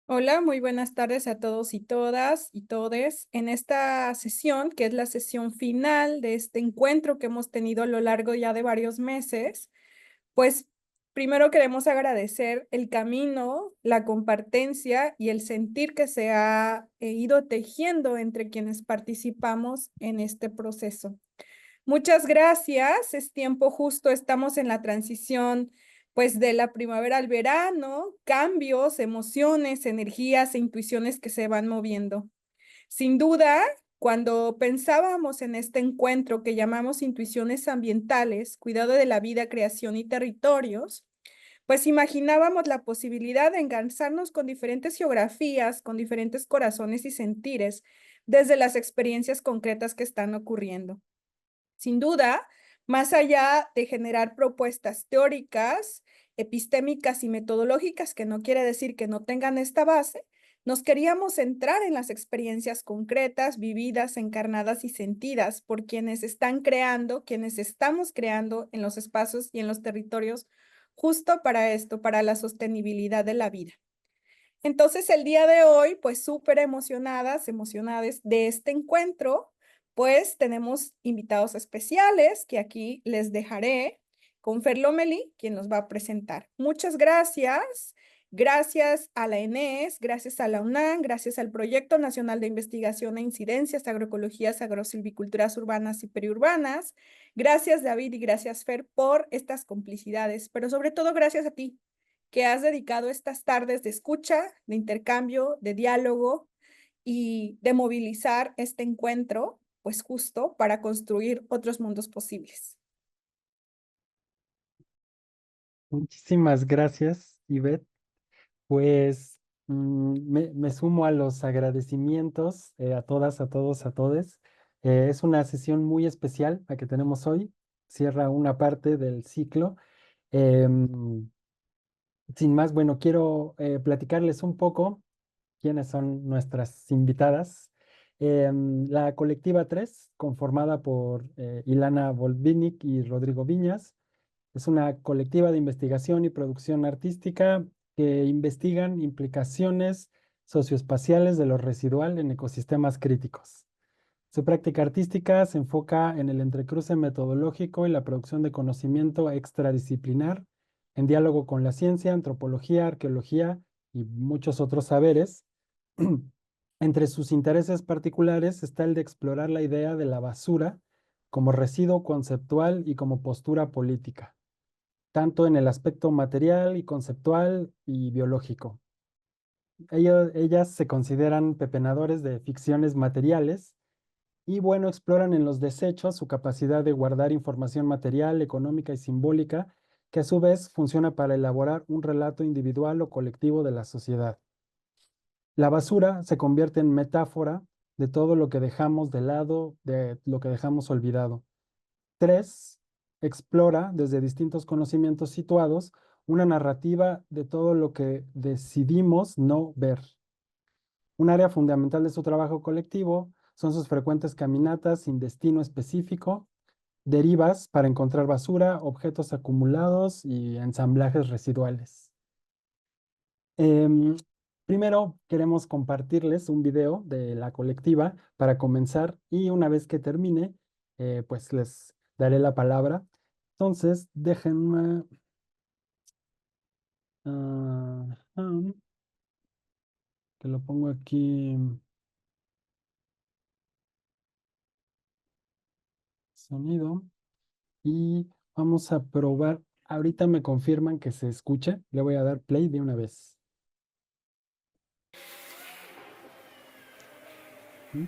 Hola, muy buenas tardes a todos y todas y todes. En esta sesión, que es la sesión final de este encuentro que hemos tenido a lo largo ya de varios meses, pues primero queremos agradecer el camino, la compartencia y el sentir que se ha ido tejiendo entre quienes participamos en este proceso. Muchas gracias. Es tiempo justo, estamos en la transición, pues de la primavera al verano, cambios, emociones, energías e intuiciones que se van moviendo. Sin duda, cuando pensábamos en este encuentro que llamamos intuiciones ambientales, cuidado de la vida, creación y territorios, pues imaginábamos la posibilidad de engarzarnos con diferentes geografías, con diferentes corazones y sentires, desde las experiencias concretas que están ocurriendo. Sin duda, más allá de generar propuestas teóricas, epistémicas y metodológicas, que no quiere decir que no tengan esta base, nos queríamos centrar en las experiencias concretas, vividas, encarnadas y sentidas por quienes están creando, quienes estamos creando en los espacios y en los territorios, justo para esto, para la sostenibilidad de la vida. Entonces, el día de hoy, pues súper emocionadas, emocionadas de este encuentro, pues tenemos invitados especiales que aquí les dejaré con Fer Lomeli, quien nos va a presentar. Muchas gracias. Gracias a la ENES, gracias a la UNAM, gracias al Proyecto Nacional de Investigación e Incidencias, Agroecologías, Agrosilviculturas Urbanas y Periurbanas. Gracias, David, y gracias, Fer, por estas complicidades, pero sobre todo gracias a ti que has dedicado estas tardes de escucha, de intercambio, de diálogo y de movilizar este encuentro, pues justo para construir otros mundos posibles. Muchísimas gracias, Ivette. Pues me sumo a los agradecimientos a todas, a todos, a todes. Es una sesión muy especial la que tenemos hoy. Cierra una parte del ciclo. Em, Sin más, bueno, quiero platicarles un poco quiénes son nuestras invitadas. La colectiva 3, conformada por Ilana Volvinic y Rodrigo Viñas, es una colectiva de investigación y producción artística que investigan implicaciones socioespaciales de lo residual en ecosistemas críticos. Su práctica artística se enfoca en el entrecruce metodológico y la producción de conocimiento extradisciplinar en diálogo con la ciencia, antropología, arqueología y muchos otros saberes. Entre sus intereses particulares está el de explorar la idea de la basura como residuo conceptual y como postura política, tanto en el aspecto material y conceptual y biológico. Ellas se consideran pepenadores de ficciones materiales y bueno, exploran en los desechos su capacidad de guardar información material, económica y simbólica, que a su vez funciona para elaborar un relato individual o colectivo de la sociedad. La basura se convierte en metáfora de todo lo que dejamos de lado, de lo que dejamos olvidado. 3. Explora desde distintos conocimientos situados una narrativa de todo lo que decidimos no ver. Un área fundamental de su trabajo colectivo son sus frecuentes caminatas sin destino específico, derivas para encontrar basura, objetos acumulados y ensamblajes residuales. Em, Primero queremos compartirles un video de la colectiva para comenzar y una vez que termine, pues les daré la palabra. Entonces, déjenme... que lo pongo aquí, sonido, y vamos a probar. Ahorita me confirman que se escuche. Le voy a dar play de una vez. ¿Mm?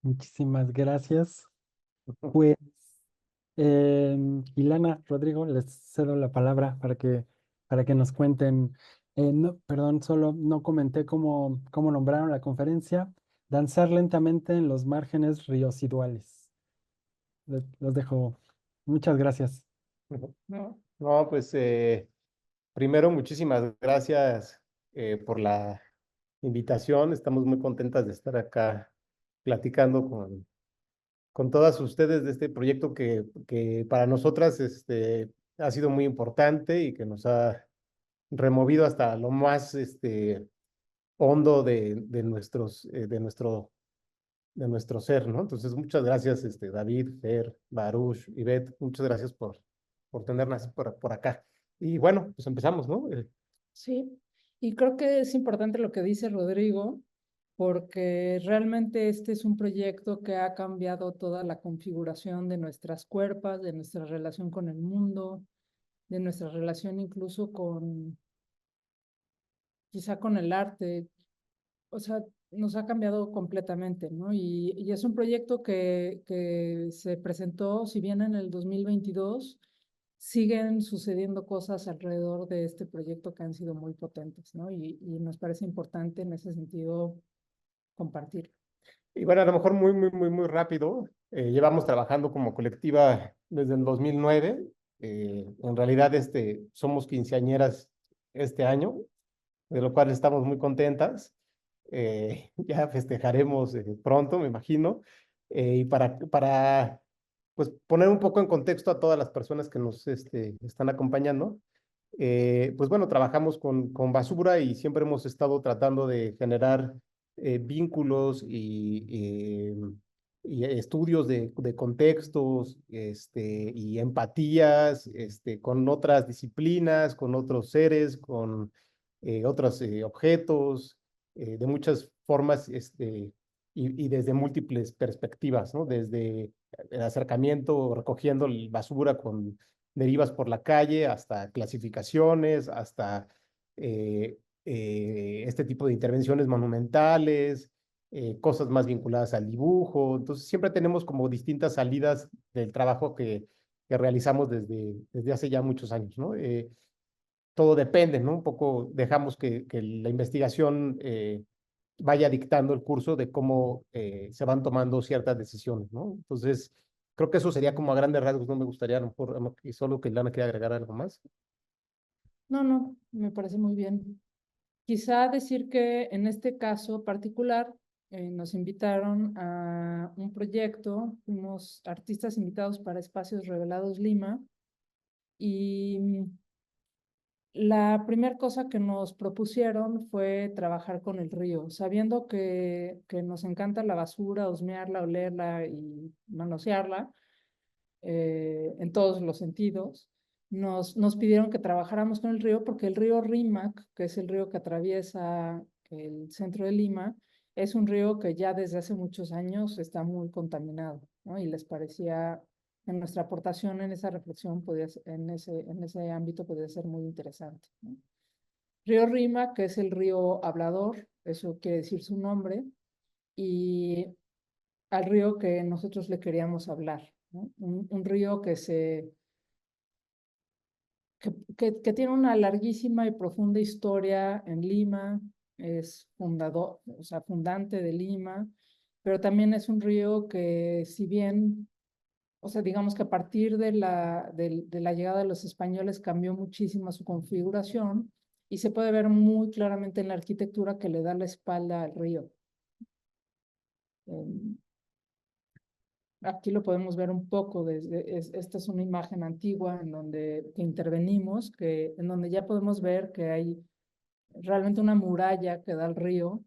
Muchísimas gracias. Pues, Ilana, Rodrigo, les cedo la palabra para que nos cuenten. No, perdón, solo no comenté cómo nombraron la conferencia. Danzar lentamente en los márgenes residuales. Los dejo. Muchas gracias. No, no, pues primero, muchísimas gracias por la invitación. Estamos muy contentas de estar acá platicando con todas ustedes de este proyecto que para nosotras ha sido muy importante y que nos ha removido hasta lo más hondo de nuestro ser, ¿no? Entonces, muchas gracias, David, Fer, Baruch, Ivette, muchas gracias por tenernos por acá. Y bueno, pues empezamos, ¿no? Sí, y creo que es importante lo que dice Rodrigo, porque realmente este es un proyecto que ha cambiado toda la configuración de nuestras cuerpos, de nuestra relación con el mundo, de nuestra relación incluso quizá con el arte. O sea, nos ha cambiado completamente, ¿no? Y es un proyecto que se presentó, si bien en el 2022, siguen sucediendo cosas alrededor de este proyecto que han sido muy potentes, ¿no? Y nos parece importante en ese sentido compartir. Y bueno, a lo mejor muy rápido. Llevamos trabajando como colectiva desde el 2009. En realidad, somos quinceañeras este año, de lo cual estamos muy contentas. Ya festejaremos pronto, me imagino. Y para pues, poner un poco en contexto a todas las personas que nos están acompañando, pues bueno, trabajamos con basura y siempre hemos estado tratando de generar vínculos y estudios de contextos y empatías con otras disciplinas, con otros seres, con otros objetos, de muchas formas y desde múltiples perspectivas, ¿no? Desde el acercamiento recogiendo basura con derivas por la calle, hasta clasificaciones, hasta este tipo de intervenciones monumentales, cosas más vinculadas al dibujo. Entonces, siempre tenemos como distintas salidas del trabajo que realizamos desde hace ya muchos años, ¿no? Todo depende, ¿no? Un poco dejamos que la investigación vaya dictando el curso de cómo se van tomando ciertas decisiones, ¿no? Entonces, creo que eso sería como a grandes rasgos. No me gustaría, a lo mejor, y solo que Lana quiera agregar algo más. No, no, me parece muy bien. Quizá decir que en este caso particular nos invitaron a un proyecto, fuimos artistas invitados para Espacios Revelados Lima y la primera cosa que nos propusieron fue trabajar con el río, sabiendo que nos encanta la basura, husmearla, olerla y manosearla en todos los sentidos. Nos pidieron que trabajáramos con el río porque el río Rímac, que es el río que atraviesa el centro de Lima, es un río que ya desde hace muchos años está muy contaminado, ¿no? Y les parecía que nuestra aportación en esa reflexión en ese ámbito podía ser muy interesante, ¿no? Río Rímac, que es el río hablador, eso quiere decir su nombre, y al río que nosotros le queríamos hablar, ¿no? Un río que tiene una larguísima y profunda historia en Lima, es fundador, o sea, fundante de Lima, pero también es un río que si bien, o sea, digamos que a partir de la llegada de los españoles cambió muchísimo su configuración y se puede ver muy claramente en la arquitectura que le da la espalda al río. Aquí lo podemos ver un poco, esta es una imagen antigua en donde que intervenimos, en donde ya podemos ver que hay realmente una muralla que da al río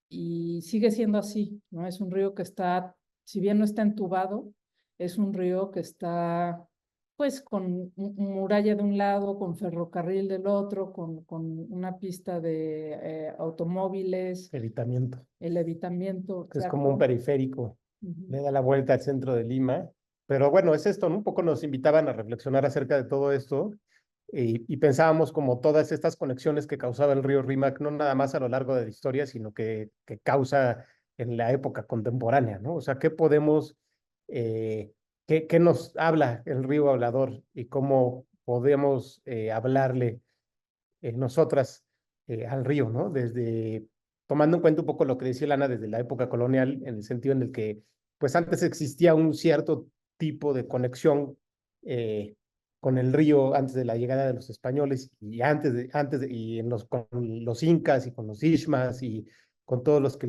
y sigue siendo así, ¿no? Es un río que está, si bien no está entubado, es un río que está pues con muralla de un lado, con ferrocarril del otro, con una pista de automóviles, Evitamiento, el evitamiento, que es como un exacto. periférico, le da la vuelta al centro de Lima. Pero bueno, es esto, ¿no? Un poco nos invitaban a reflexionar acerca de todo esto y pensábamos como todas estas conexiones que causaba el río Rímac, no nada más a lo largo de la historia, sino que causa en la época contemporánea, ¿no? O sea, ¿qué podemos, qué nos habla el río hablador y cómo podemos hablarle nosotras al río, ¿no? Desde, tomando en cuenta un poco lo que decía Lana desde la época colonial, en el sentido en el que, pues antes existía un cierto tipo de conexión eh, con el río antes de la llegada de los españoles y y con los incas y con los ishmas y con todos los que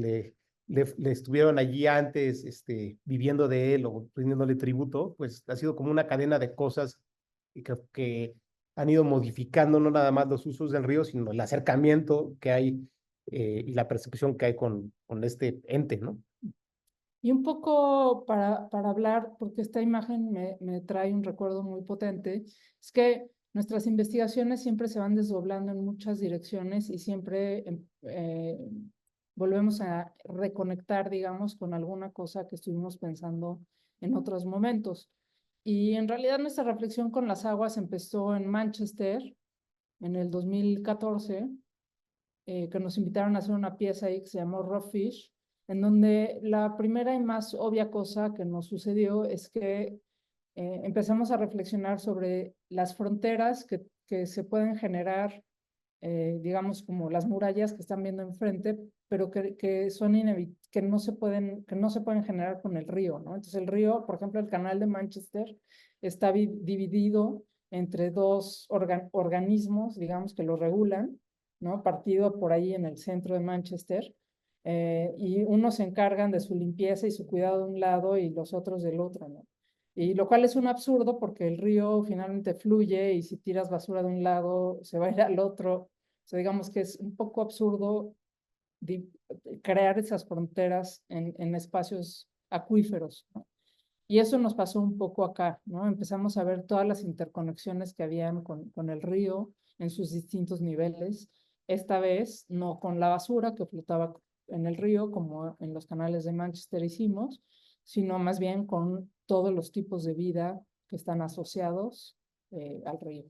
le estuvieron allí antes, viviendo de él o rindiéndole tributo, pues ha sido como una cadena de cosas que han ido modificando no nada más los usos del río, sino el acercamiento que hay y la percepción que hay con este ente, ¿no? Y un poco para hablar, porque esta imagen me trae un recuerdo muy potente, es que nuestras investigaciones siempre se van desdoblando en muchas direcciones y siempre volvemos a reconectar, digamos, con alguna cosa que estuvimos pensando en otros momentos. Y en realidad nuestra reflexión con las aguas empezó en Manchester en el 2014, que nos invitaron a hacer una pieza ahí que se llamó Raw Fish, en donde la primera y más obvia cosa que nos sucedió es que empezamos a reflexionar sobre las fronteras que se pueden generar, digamos, como las murallas que están viendo enfrente, pero que que no se pueden generar con el río, ¿no? Entonces el río, por ejemplo, el canal de Manchester está dividido entre dos organismos, digamos, que lo regulan, ¿no? Partido por ahí en el centro de Manchester, y unos se encargan de su limpieza y su cuidado de un lado y los otros del otro, ¿no? Y lo cual es un absurdo porque el río finalmente fluye y si tiras basura de un lado se va a ir al otro. O sea, digamos que es un poco absurdo crear esas fronteras en espacios acuíferos, ¿no? Y eso nos pasó un poco acá, ¿no? Empezamos a ver todas las interconexiones que habían con el río en sus distintos niveles. Esta vez no con la basura que flotaba en el río, como en los canales de Manchester hicimos, sino más bien con todos los tipos de vida que están asociados al río.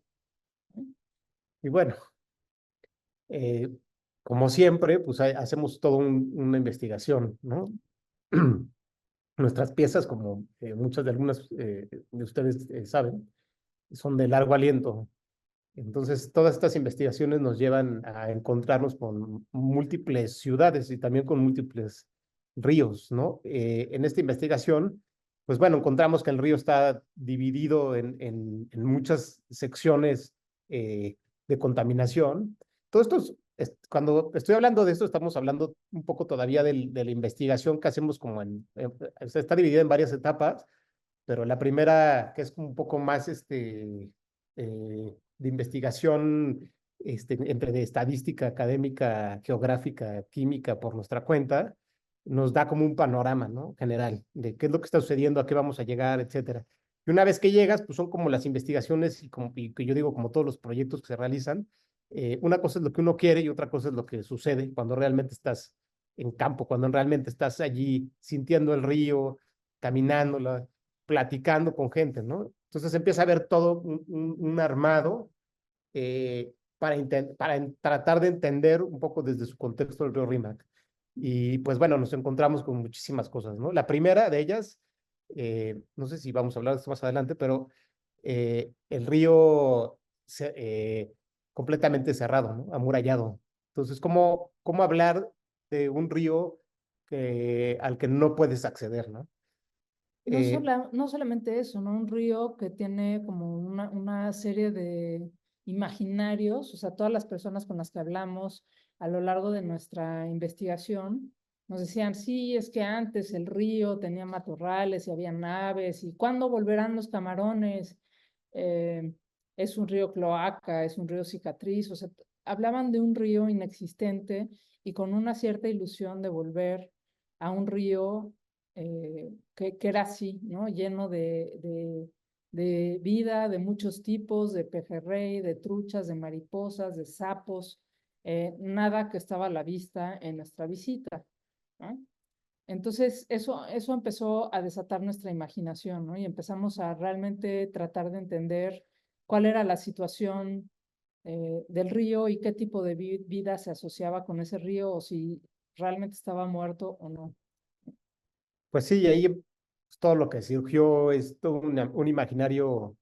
Y bueno, eh, como siempre, pues hacemos toda una investigación, ¿no? Nuestras piezas, como muchas de algunas de ustedes saben, son de largo aliento. Entonces, todas estas investigaciones nos llevan a encontrarnos con múltiples ciudades y también con múltiples ríos, ¿no? En esta investigación, pues bueno, encontramos que el río está dividido en muchas secciones de contaminación. Todo esto, cuando estoy hablando de esto, estamos hablando un poco todavía de la investigación que hacemos como está dividida en varias etapas, pero la primera, que es un poco más de investigación entre de estadística académica, geográfica, química por nuestra cuenta, nos da como un panorama, ¿no? General de qué es lo que está sucediendo, a qué vamos a llegar, etcétera. Y una vez que llegas, pues son como las investigaciones y que yo digo como todos los proyectos que se realizan. Una cosa es lo que uno quiere y otra cosa es lo que sucede cuando realmente estás en campo, cuando realmente estás allí sintiendo el río, caminándola, platicando con gente, ¿no? Entonces empieza a ver todo un armado para tratar de entender un poco desde su contexto el río Rímac. Y pues bueno, nos encontramos con muchísimas cosas, ¿no? La primera de ellas, no sé si vamos a hablar de esto más adelante, pero el río completamente cerrado, ¿no? Amurallado. Entonces, ¿cómo hablar de un río al que no puedes acceder, ¿no? No solamente eso, ¿no? Un río que tiene como una serie de imaginarios, o sea, todas las personas con las que hablamos a lo largo de nuestra investigación nos decían, sí, es que antes el río tenía matorrales y había naves, y ¿cuándo volverán los camarones? Eh, es un río cloaca, es un río cicatriz, o sea, hablaban de un río inexistente y con una cierta ilusión de volver a un río que era así, ¿no? Lleno de vida, de muchos tipos, de pejerrey, de truchas, de mariposas, de sapos, nada que estaba a la vista en nuestra visita, ¿no? Entonces, eso empezó a desatar nuestra imaginación, ¿no? Y empezamos a realmente tratar de entender cuál era la situación del río y qué tipo de vida se asociaba con ese río o si realmente estaba muerto o no. Pues sí, y ahí pues, todo lo que surgió es todo un imaginario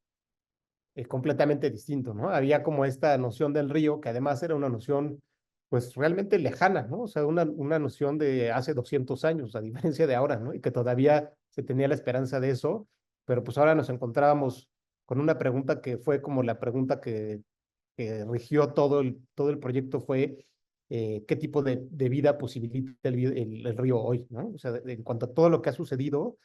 completamente distinto, ¿no? Había como esta noción del río, que además era una noción, pues realmente lejana, ¿no? O sea, una noción de hace 200 años, a diferencia de ahora, ¿no? Y que todavía se tenía la esperanza de eso, pero pues ahora nos encontrábamos con una pregunta que fue como la pregunta que rigió todo el proyecto fue qué tipo de vida posibilita el río hoy, ¿no? O sea, en cuanto a todo lo que ha sucedido,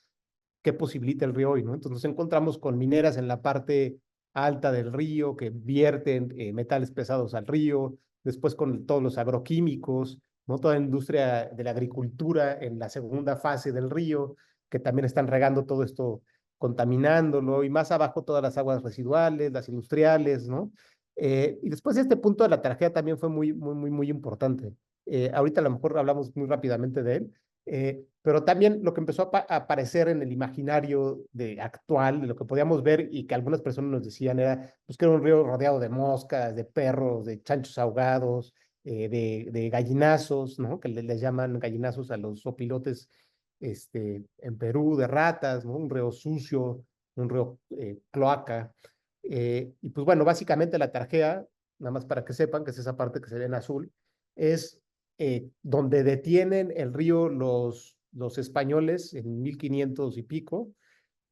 qué posibilita el río hoy, ¿no? Entonces nos encontramos con mineras en la parte alta del río que vierten metales pesados al río, después con todos los agroquímicos, ¿no? Toda la industria de la agricultura en la segunda fase del río, que también están regando todo esto, contaminándolo, y más abajo todas las aguas residuales, las industriales, ¿no? Y después este punto de la tragedia también fue muy importante. Ahorita a lo mejor hablamos muy rápidamente de él, pero también lo que empezó a aparecer en el imaginario actual, de lo que podíamos ver y que algunas personas nos decían era pues, que era un río rodeado de moscas, de perros, de chanchos ahogados, de gallinazos, ¿no? Que les llaman gallinazos a los opilotes en Perú, de ratas, ¿no? Un río sucio, un río cloaca. Y pues bueno, básicamente la tarjea, nada más para que sepan, que es esa parte que se ve en azul, es donde detienen el río los españoles en 1500 y pico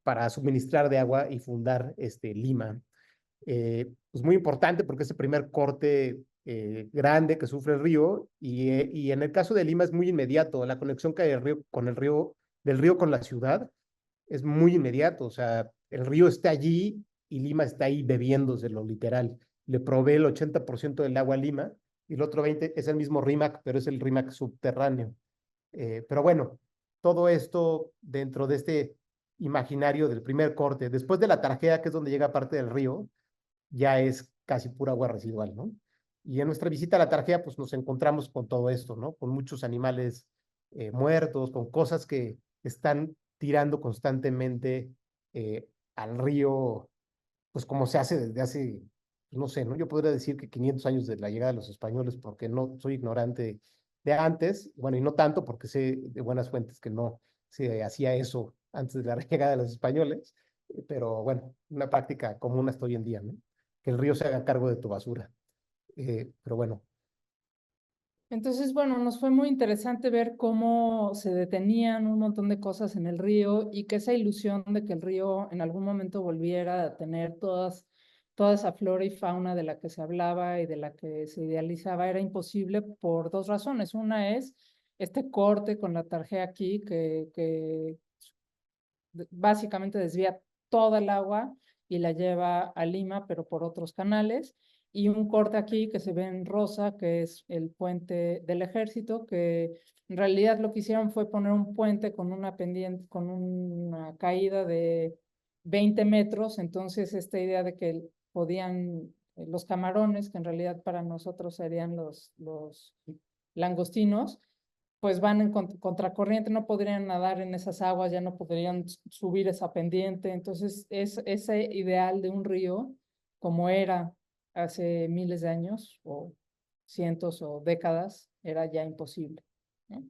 para suministrar de agua y fundar Lima. Pues muy importante porque es el primer corte grande que sufre el río y en el caso de Lima es muy inmediato. La conexión que hay del río con la ciudad es muy inmediato. O sea, el río está allí y Lima está ahí bebiéndoselo, literal. Le provee el 80% del agua a Lima y el otro 20% es el mismo RIMAC, pero es el RIMAC subterráneo. Pero bueno, todo esto dentro de este imaginario del primer corte. Después de la Tarjea, que es donde llega parte del río, ya es casi pura agua residual, ¿no? Y en nuestra visita a la Tarjea, pues nos encontramos con todo esto, ¿no? Con muchos animales muertos, con cosas que están tirando constantemente al río, pues como se hace desde hace, pues, no sé, ¿no? Yo podría decir que 500 años de la llegada de los españoles, porque no soy ignorante de antes, bueno, y no tanto porque sé de buenas fuentes que no se hacía eso antes de la llegada de los españoles, pero bueno, una práctica común hasta hoy en día, ¿no? Que el río se haga cargo de tu basura. Pero bueno, Entonces, bueno, nos fue muy interesante ver cómo se detenían un montón de cosas en el río y que esa ilusión de que el río en algún momento volviera a tener toda esa flora y fauna de la que se hablaba y de la que se idealizaba era imposible por dos razones. Una es este corte con la tarjeta aquí que básicamente desvía toda el agua y la lleva a Lima, pero por otros canales. Y un corte aquí que se ve en rosa, que es el puente del ejército, que en realidad lo que hicieron fue poner un puente con una pendiente, con una caída de 20 metros. Entonces, esta idea de que podían los camarones, que en realidad para nosotros serían los langostinos, pues van en contracorriente, no podrían nadar en esas aguas, ya no podrían subir esa pendiente. Entonces, ese ideal de un río, como era hace miles de años, o cientos o décadas, era ya imposible, ¿no?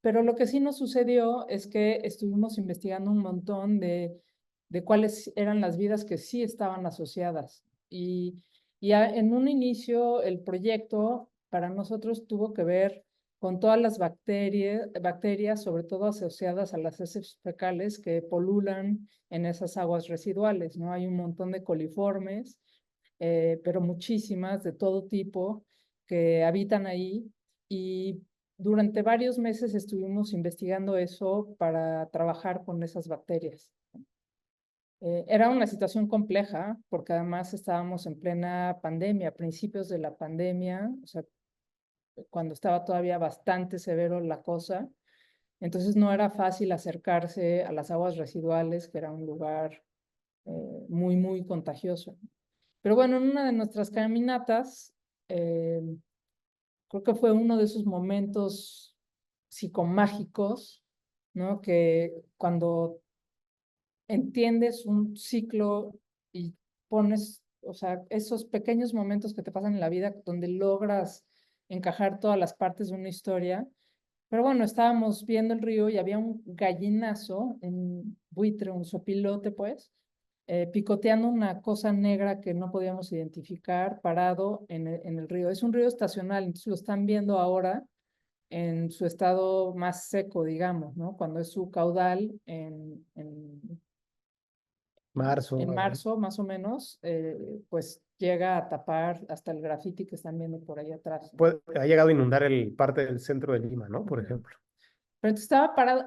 Pero lo que sí nos sucedió es que estuvimos investigando un montón de cuáles eran las vidas que sí estaban asociadas. En un inicio, el proyecto para nosotros tuvo que ver con todas las bacterias, sobre todo asociadas a las heces fecales que polulan en esas aguas residuales, ¿no? Hay un montón de coliformes, pero muchísimas de todo tipo que habitan ahí y durante varios meses estuvimos investigando eso para trabajar con esas bacterias. Era una situación compleja porque además estábamos en plena pandemia, a principios de la pandemia, o sea, cuando estaba todavía bastante severo la cosa. Entonces no era fácil acercarse a las aguas residuales, que era un lugar muy contagioso. Pero bueno, en una de nuestras caminatas, eh, creo que fue uno de esos momentos psicomágicos, ¿no? Que cuando entiendes un ciclo y pones, o sea, esos pequeños momentos que te pasan en la vida donde logras encajar todas las partes de una historia, Pero bueno, estábamos viendo el río y había un gallinazo, un buitre, un sopilote, pues, picoteando una cosa negra que no podíamos identificar, parado en el río. Es un río estacional, entonces lo están viendo ahora en su estado más seco, digamos, ¿no? Cuando es su caudal Marzo. en marzo, más o menos, pues llega a tapar hasta el grafiti que están viendo por ahí atrás, ¿no? Ha llegado a inundar parte del centro de Lima, ¿no? Por ejemplo. Pero entonces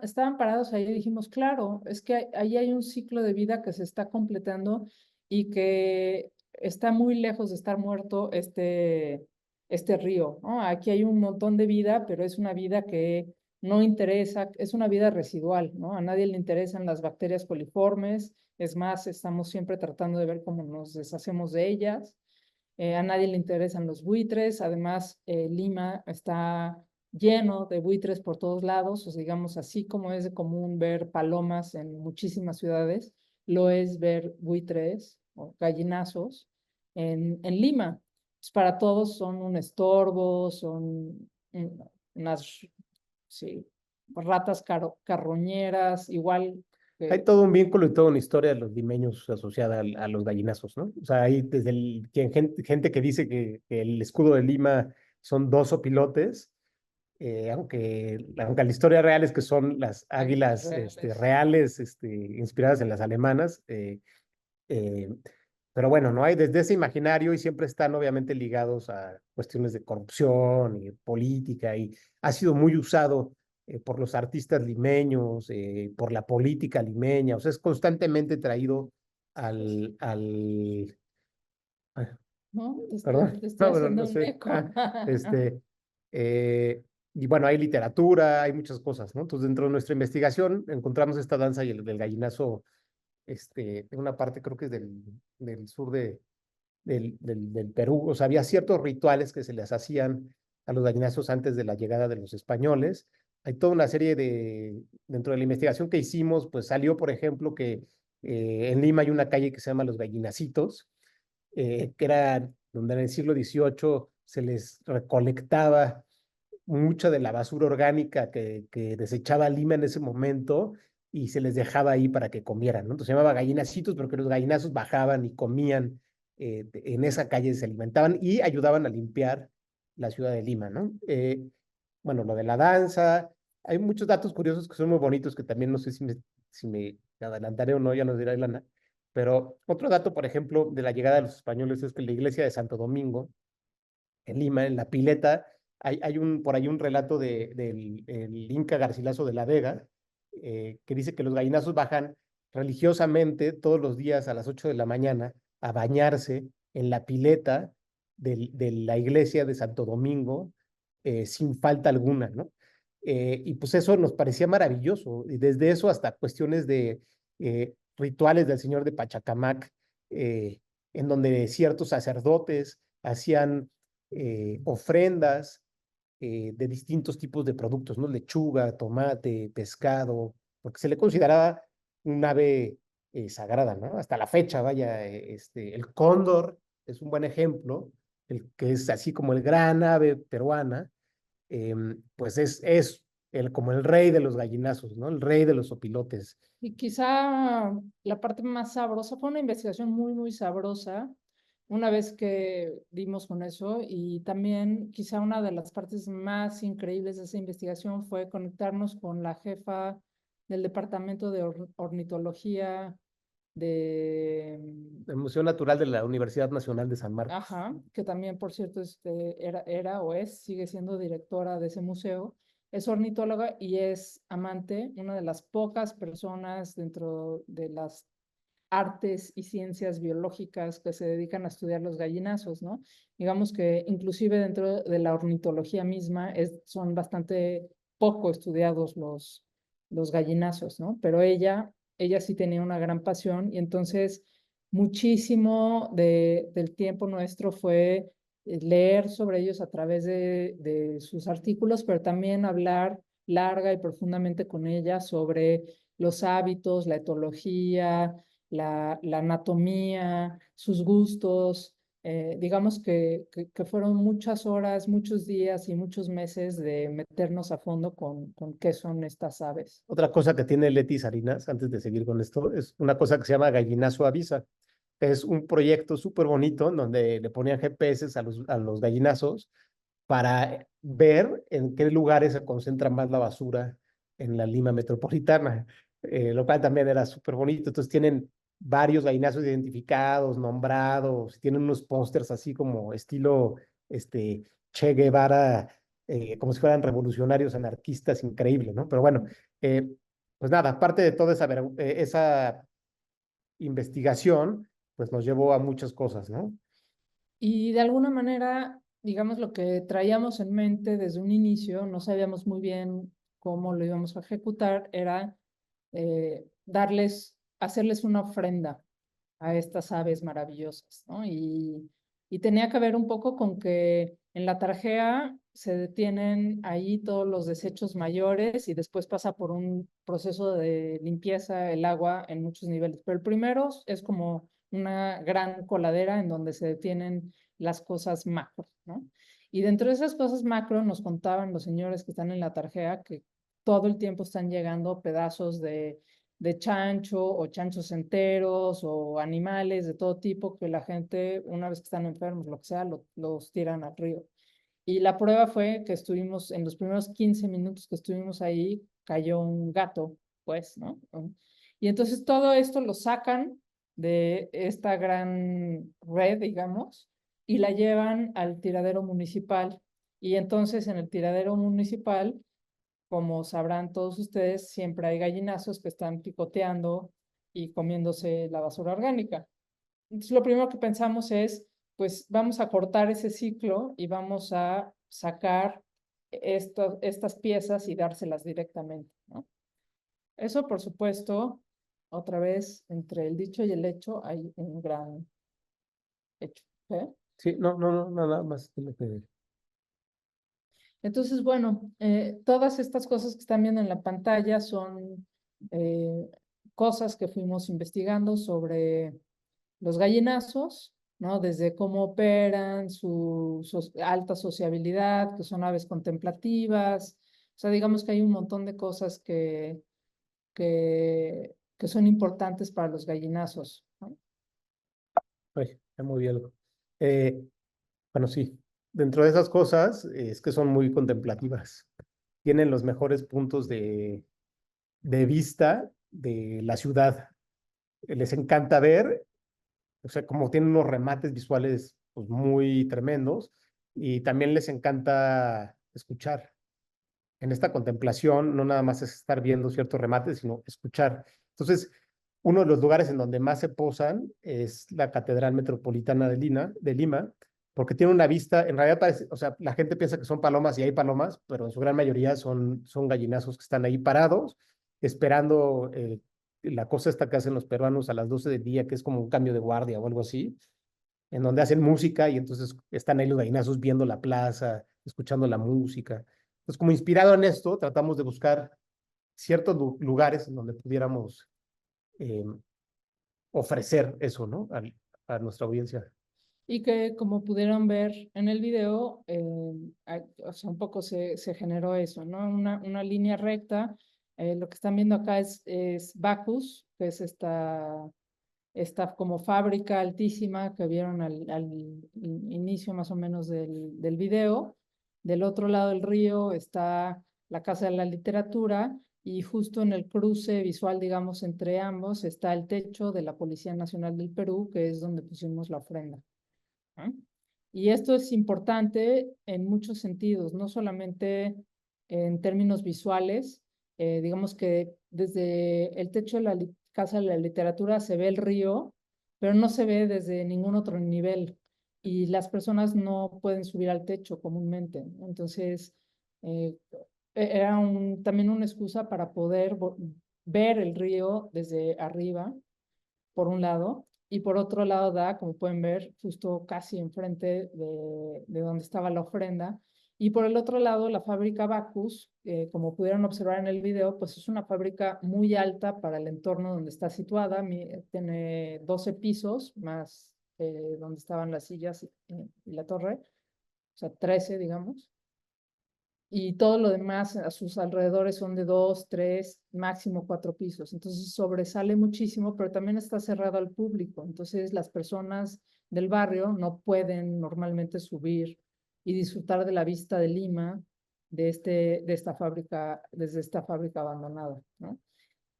estaban parados ahí y dijimos, claro, es que ahí hay un ciclo de vida que se está completando y que está muy lejos de estar muerto este río, ¿no? Aquí hay un montón de vida, pero es una vida que no interesa, es una vida residual, ¿no? A nadie le interesan las bacterias coliformes, es más, estamos siempre tratando de ver cómo nos deshacemos de ellas. A nadie le interesan los buitres, además Lima está lleno de buitres por todos lados, o sea, digamos, así como es de común ver palomas en muchísimas ciudades, lo es ver buitres o gallinazos en Lima. Pues para todos son un estorbo, son unas sí, ratas carroñeras, igual Hay que todo un vínculo y toda una historia de los limeños asociada a los gallinazos, ¿no? O sea, hay desde gente que dice que el escudo de Lima son dos opilotes, aunque la historia real es que son las águilas reales, inspiradas en las alemanas. Eh, pero bueno, no hay desde ese imaginario y siempre están obviamente ligados a cuestiones de corrupción y política y ha sido muy usado por los artistas limeños, por la política limeña, o sea, es constantemente traído al, ay, ¿no? perdón, Te estoy no, pero haciendo no un sé, eco. eh, y bueno, hay literatura, hay muchas cosas, ¿no? Entonces, dentro de nuestra investigación encontramos esta danza y el del gallinazo, en una parte creo que es del sur del Perú. O sea, había ciertos rituales que se les hacían a los gallinazos antes de la llegada de los españoles. Hay toda una serie dentro de la investigación que hicimos, pues salió, por ejemplo, que en Lima hay una calle que se llama Los Gallinacitos, que era donde en el siglo XVIII se les recolectaba mucha de la basura orgánica que desechaba Lima en ese momento y se les dejaba ahí para que comieran, ¿no? Entonces se llamaba gallinacitos porque los gallinazos bajaban y comían en esa calle, se alimentaban y ayudaban a limpiar la ciudad de Lima, ¿no? Bueno, lo de la danza, hay muchos datos curiosos que son muy bonitos que también no sé si me adelantaré o no, ya nos dirá Ilana, pero otro dato, por ejemplo, de la llegada de los españoles es que la iglesia de Santo Domingo, en Lima, en la pileta, por ahí un relato del el Inca Garcilaso de la Vega, que dice que los gallinazos bajan religiosamente todos los días a las 8 de la mañana a bañarse en la pileta de la iglesia de Santo Domingo, sin falta alguna, ¿no? Y pues eso nos parecía maravilloso, y desde eso hasta cuestiones de rituales del Señor de Pachacamac, en donde ciertos sacerdotes hacían ofrendas de distintos tipos de productos, ¿no? Lechuga, tomate, pescado, porque se le consideraba un ave sagrada, ¿no? Hasta la fecha, vaya, el cóndor es un buen ejemplo, el que es así como el gran ave peruana, pues es como el rey de los gallinazos, ¿no? El rey de los opilotes. Y quizá la parte más sabrosa fue una investigación muy, muy sabrosa una vez que dimos con eso y también quizá una de las partes más increíbles de esa investigación fue conectarnos con la jefa del Departamento de Ornitología de, El Museo Natural de la Universidad Nacional de San Marcos. ajá, que también, por cierto, era o es, sigue siendo directora de ese museo. Es ornitóloga y es amante, una de las pocas personas dentro de las artes y ciencias biológicas que se dedican a estudiar los gallinazos, ¿no? Digamos que inclusive dentro de la ornitología misma son bastante poco estudiados los gallinazos, ¿no? Pero ella sí tenía una gran pasión y entonces muchísimo del tiempo nuestro fue leer sobre ellos a través de sus artículos, pero también hablar larga y profundamente con ella sobre los hábitos, la etología, la anatomía, sus gustos, digamos que fueron muchas horas, muchos días y muchos meses de meternos a fondo con qué son estas aves. Otra cosa que tiene Leti Sarinas, antes de seguir con esto, es una cosa que se llama Gallinazo Avisa. Es un proyecto súper bonito en donde le ponían GPS a los gallinazos para ver en qué lugares se concentra más la basura en la Lima metropolitana, lo cual también era súper bonito. Entonces tienen varios gallinazos identificados, nombrados, tienen unos pósters así como estilo Che Guevara, como si fueran revolucionarios anarquistas, increíble, ¿no? Pero bueno, pues nada, aparte de toda esa investigación, pues nos llevó a muchas cosas, ¿no? Y de alguna manera, digamos, lo que traíamos en mente desde un inicio, no sabíamos muy bien cómo lo íbamos a ejecutar, era hacerles una ofrenda a estas aves maravillosas, ¿no? Y tenía que ver un poco con que en la Tarjea se detienen ahí todos los desechos mayores y después pasa por un proceso de limpieza el agua en muchos niveles. Pero el primero es como una gran coladera en donde se detienen las cosas macro, ¿no? Y dentro de esas cosas macro nos contaban los señores que están en la Tarjea que todo el tiempo están llegando pedazos de chancho o chanchos enteros o animales de todo tipo que la gente, una vez que están enfermos, lo que sea, los tiran al río. Y la prueba fue que estuvimos, en los primeros 15 minutos que estuvimos ahí, cayó un gato, pues, ¿no? Y entonces todo esto lo sacan de esta gran red, digamos, y la llevan al tiradero municipal. Y entonces en el tiradero municipal, como sabrán todos ustedes, siempre hay gallinazos que están picoteando y comiéndose la basura orgánica. Entonces, lo primero que pensamos es, pues vamos a cortar ese ciclo y vamos a sacar estas piezas y dárselas directamente, ¿no? Eso, por supuesto, otra vez, entre el dicho y el hecho hay un gran hecho, ¿eh? Sí, no, nada más. Entonces, bueno, todas estas cosas que están viendo en la pantalla son cosas que fuimos investigando sobre los gallinazos, ¿no? Desde cómo operan, su alta sociabilidad, que son aves contemplativas. O sea, digamos que hay un montón de cosas que son importantes para los gallinazos, ¿no? Ay, ya moví algo. Bueno, sí. Dentro de esas cosas es que son muy contemplativas. Tienen los mejores puntos de vista de la ciudad. Les encanta ver, o sea, como tienen unos remates visuales pues, muy tremendos y también les encanta escuchar. En esta contemplación no nada más es estar viendo ciertos remates, sino escuchar. Entonces, uno de los lugares en donde más se posan es la Catedral Metropolitana de Lima, porque tiene una vista, en realidad parece, o sea, la gente piensa que son palomas y hay palomas, pero en su gran mayoría son gallinazos que están ahí parados, esperando la cosa esta que hacen los peruanos a las 12 del día, que es como un cambio de guardia o algo así, en donde hacen música y entonces están ahí los gallinazos viendo la plaza, escuchando la música. Entonces, como inspirado en esto, tratamos de buscar ciertos lugares en donde pudiéramos eh, ofrecer eso, ¿no? A nuestra audiencia. Y que como pudieron ver en el video, o sea, un poco se generó eso, ¿no? Una línea recta. Lo que están viendo acá es Bacchus, que es esta como fábrica altísima que vieron al inicio más o menos del video. Del otro lado del río está la Casa de la Literatura y justo en el cruce visual, digamos, entre ambos está el techo de la Policía Nacional del Perú, que es donde pusimos la ofrenda, ¿no? Y esto es importante en muchos sentidos, no solamente en términos visuales, digamos que desde el techo de la Casa de la Literatura se ve el río, pero no se ve desde ningún otro nivel y las personas no pueden subir al techo comúnmente. Entonces, eh, era también una excusa para poder ver el río desde arriba, por un lado, y por otro lado da, como pueden ver, justo casi enfrente de donde estaba la ofrenda. Y por el otro lado, la fábrica Bacchus, como pudieron observar en el video, pues es una fábrica muy alta para el entorno donde está situada. Tiene 12 pisos, más donde estaban las sillas y la torre, o sea, 13, digamos. Y todo lo demás a sus alrededores son de 2, 3, máximo 4 pisos. Entonces sobresale muchísimo, pero también está cerrado al público. Entonces las personas del barrio no pueden normalmente subir y disfrutar de la vista de Lima de esta fábrica, desde esta fábrica abandonada, ¿no?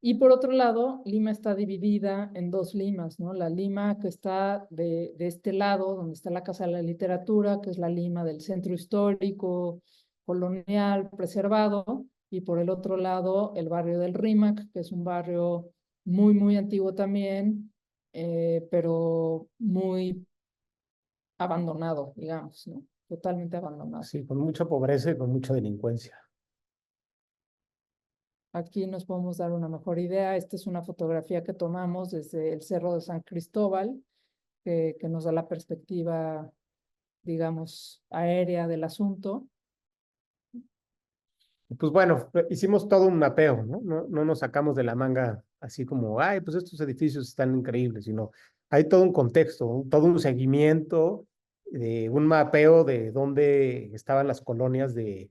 Y por otro lado, Lima está dividida en dos Limas, ¿no? La Lima que está de este lado, donde está la Casa de la Literatura, que es la Lima del centro histórico, colonial, preservado, y por el otro lado, el barrio del Rímac, que es un barrio muy, muy antiguo también, pero muy abandonado, digamos, ¿no? Totalmente abandonado. Sí, con mucha pobreza y con mucha delincuencia. Aquí nos podemos dar una mejor idea. Esta es una fotografía que tomamos desde el Cerro de San Cristóbal, que nos da la perspectiva, digamos, aérea del asunto. Pues bueno, hicimos todo un mapeo, ¿no? No nos sacamos de la manga así como, ay, pues estos edificios están increíbles, sino hay todo un contexto, todo un seguimiento, un mapeo de dónde estaban las colonias de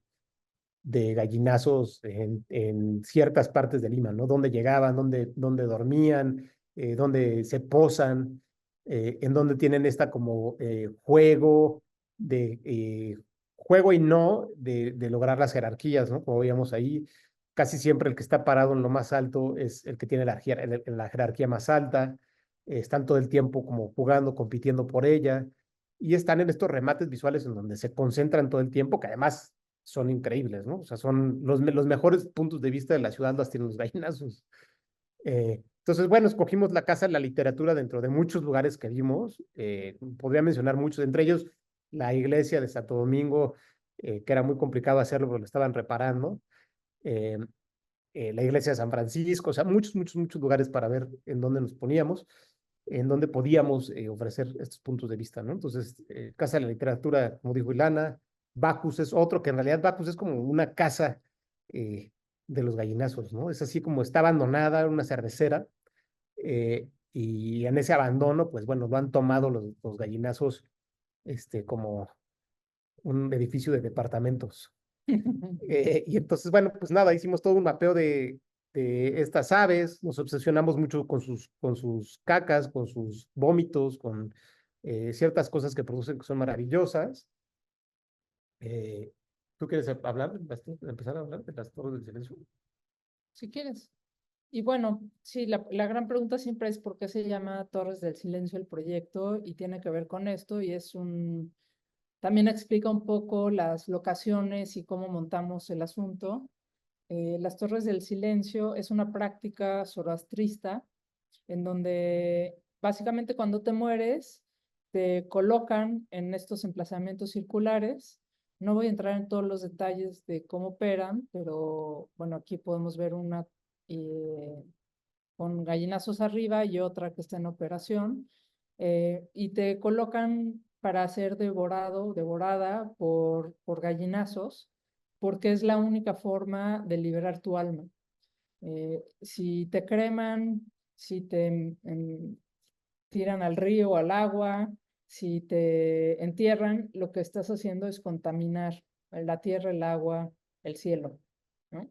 gallinazos en ciertas partes de Lima, ¿no? Dónde llegaban, dónde dormían, dónde se posan, en dónde tienen esta como juego y no de lograr las jerarquías, ¿no? Como veíamos ahí, casi siempre el que está parado en lo más alto es el que tiene la jerarquía más alta, están todo el tiempo como jugando, compitiendo por ella, y están en estos remates visuales en donde se concentran todo el tiempo, que además son increíbles, ¿no? O sea, son los mejores puntos de vista de la ciudad, los tienen los gallinazos. Entonces, bueno, escogimos la Casa de la Literatura dentro de muchos lugares que vimos. Podría mencionar muchos, entre ellos la iglesia de Santo Domingo, que era muy complicado hacerlo porque lo estaban reparando. Eh, la iglesia de San Francisco, o sea, muchos lugares para ver en dónde nos poníamos, en dónde podíamos ofrecer estos puntos de vista, ¿no? Entonces, Casa de la Literatura, como dijo Ilana, Bacus es otro, que en realidad Bacus es como una casa de los gallinazos, ¿no? Es así como está abandonada, una cervecera, y en ese abandono, pues bueno, lo han tomado los gallinazos como un edificio de departamentos. Y entonces, bueno, pues nada, hicimos todo un mapeo de estas aves, nos obsesionamos mucho con sus cacas, con sus vómitos, con ciertas cosas que producen que son maravillosas. Eh, ¿Tú quieres empezar a hablar de las torres del silencio? Si quieres. Y bueno, sí, la gran pregunta siempre es por qué se llama Torres del Silencio el proyecto y tiene que ver con esto y también explica un poco las locaciones y cómo montamos el asunto. Las Torres del Silencio es una práctica zoroastrista en donde básicamente cuando te mueres te colocan en estos emplazamientos circulares. No voy a entrar en todos los detalles de cómo operan, pero bueno, aquí podemos ver una con gallinazos arriba y otra que está en operación, y te colocan para ser devorada por gallinazos, porque es la única forma de liberar tu alma. Si te creman, si te tiran al río o al agua, si te entierran, lo que estás haciendo es contaminar la tierra, el agua, el cielo, ¿no?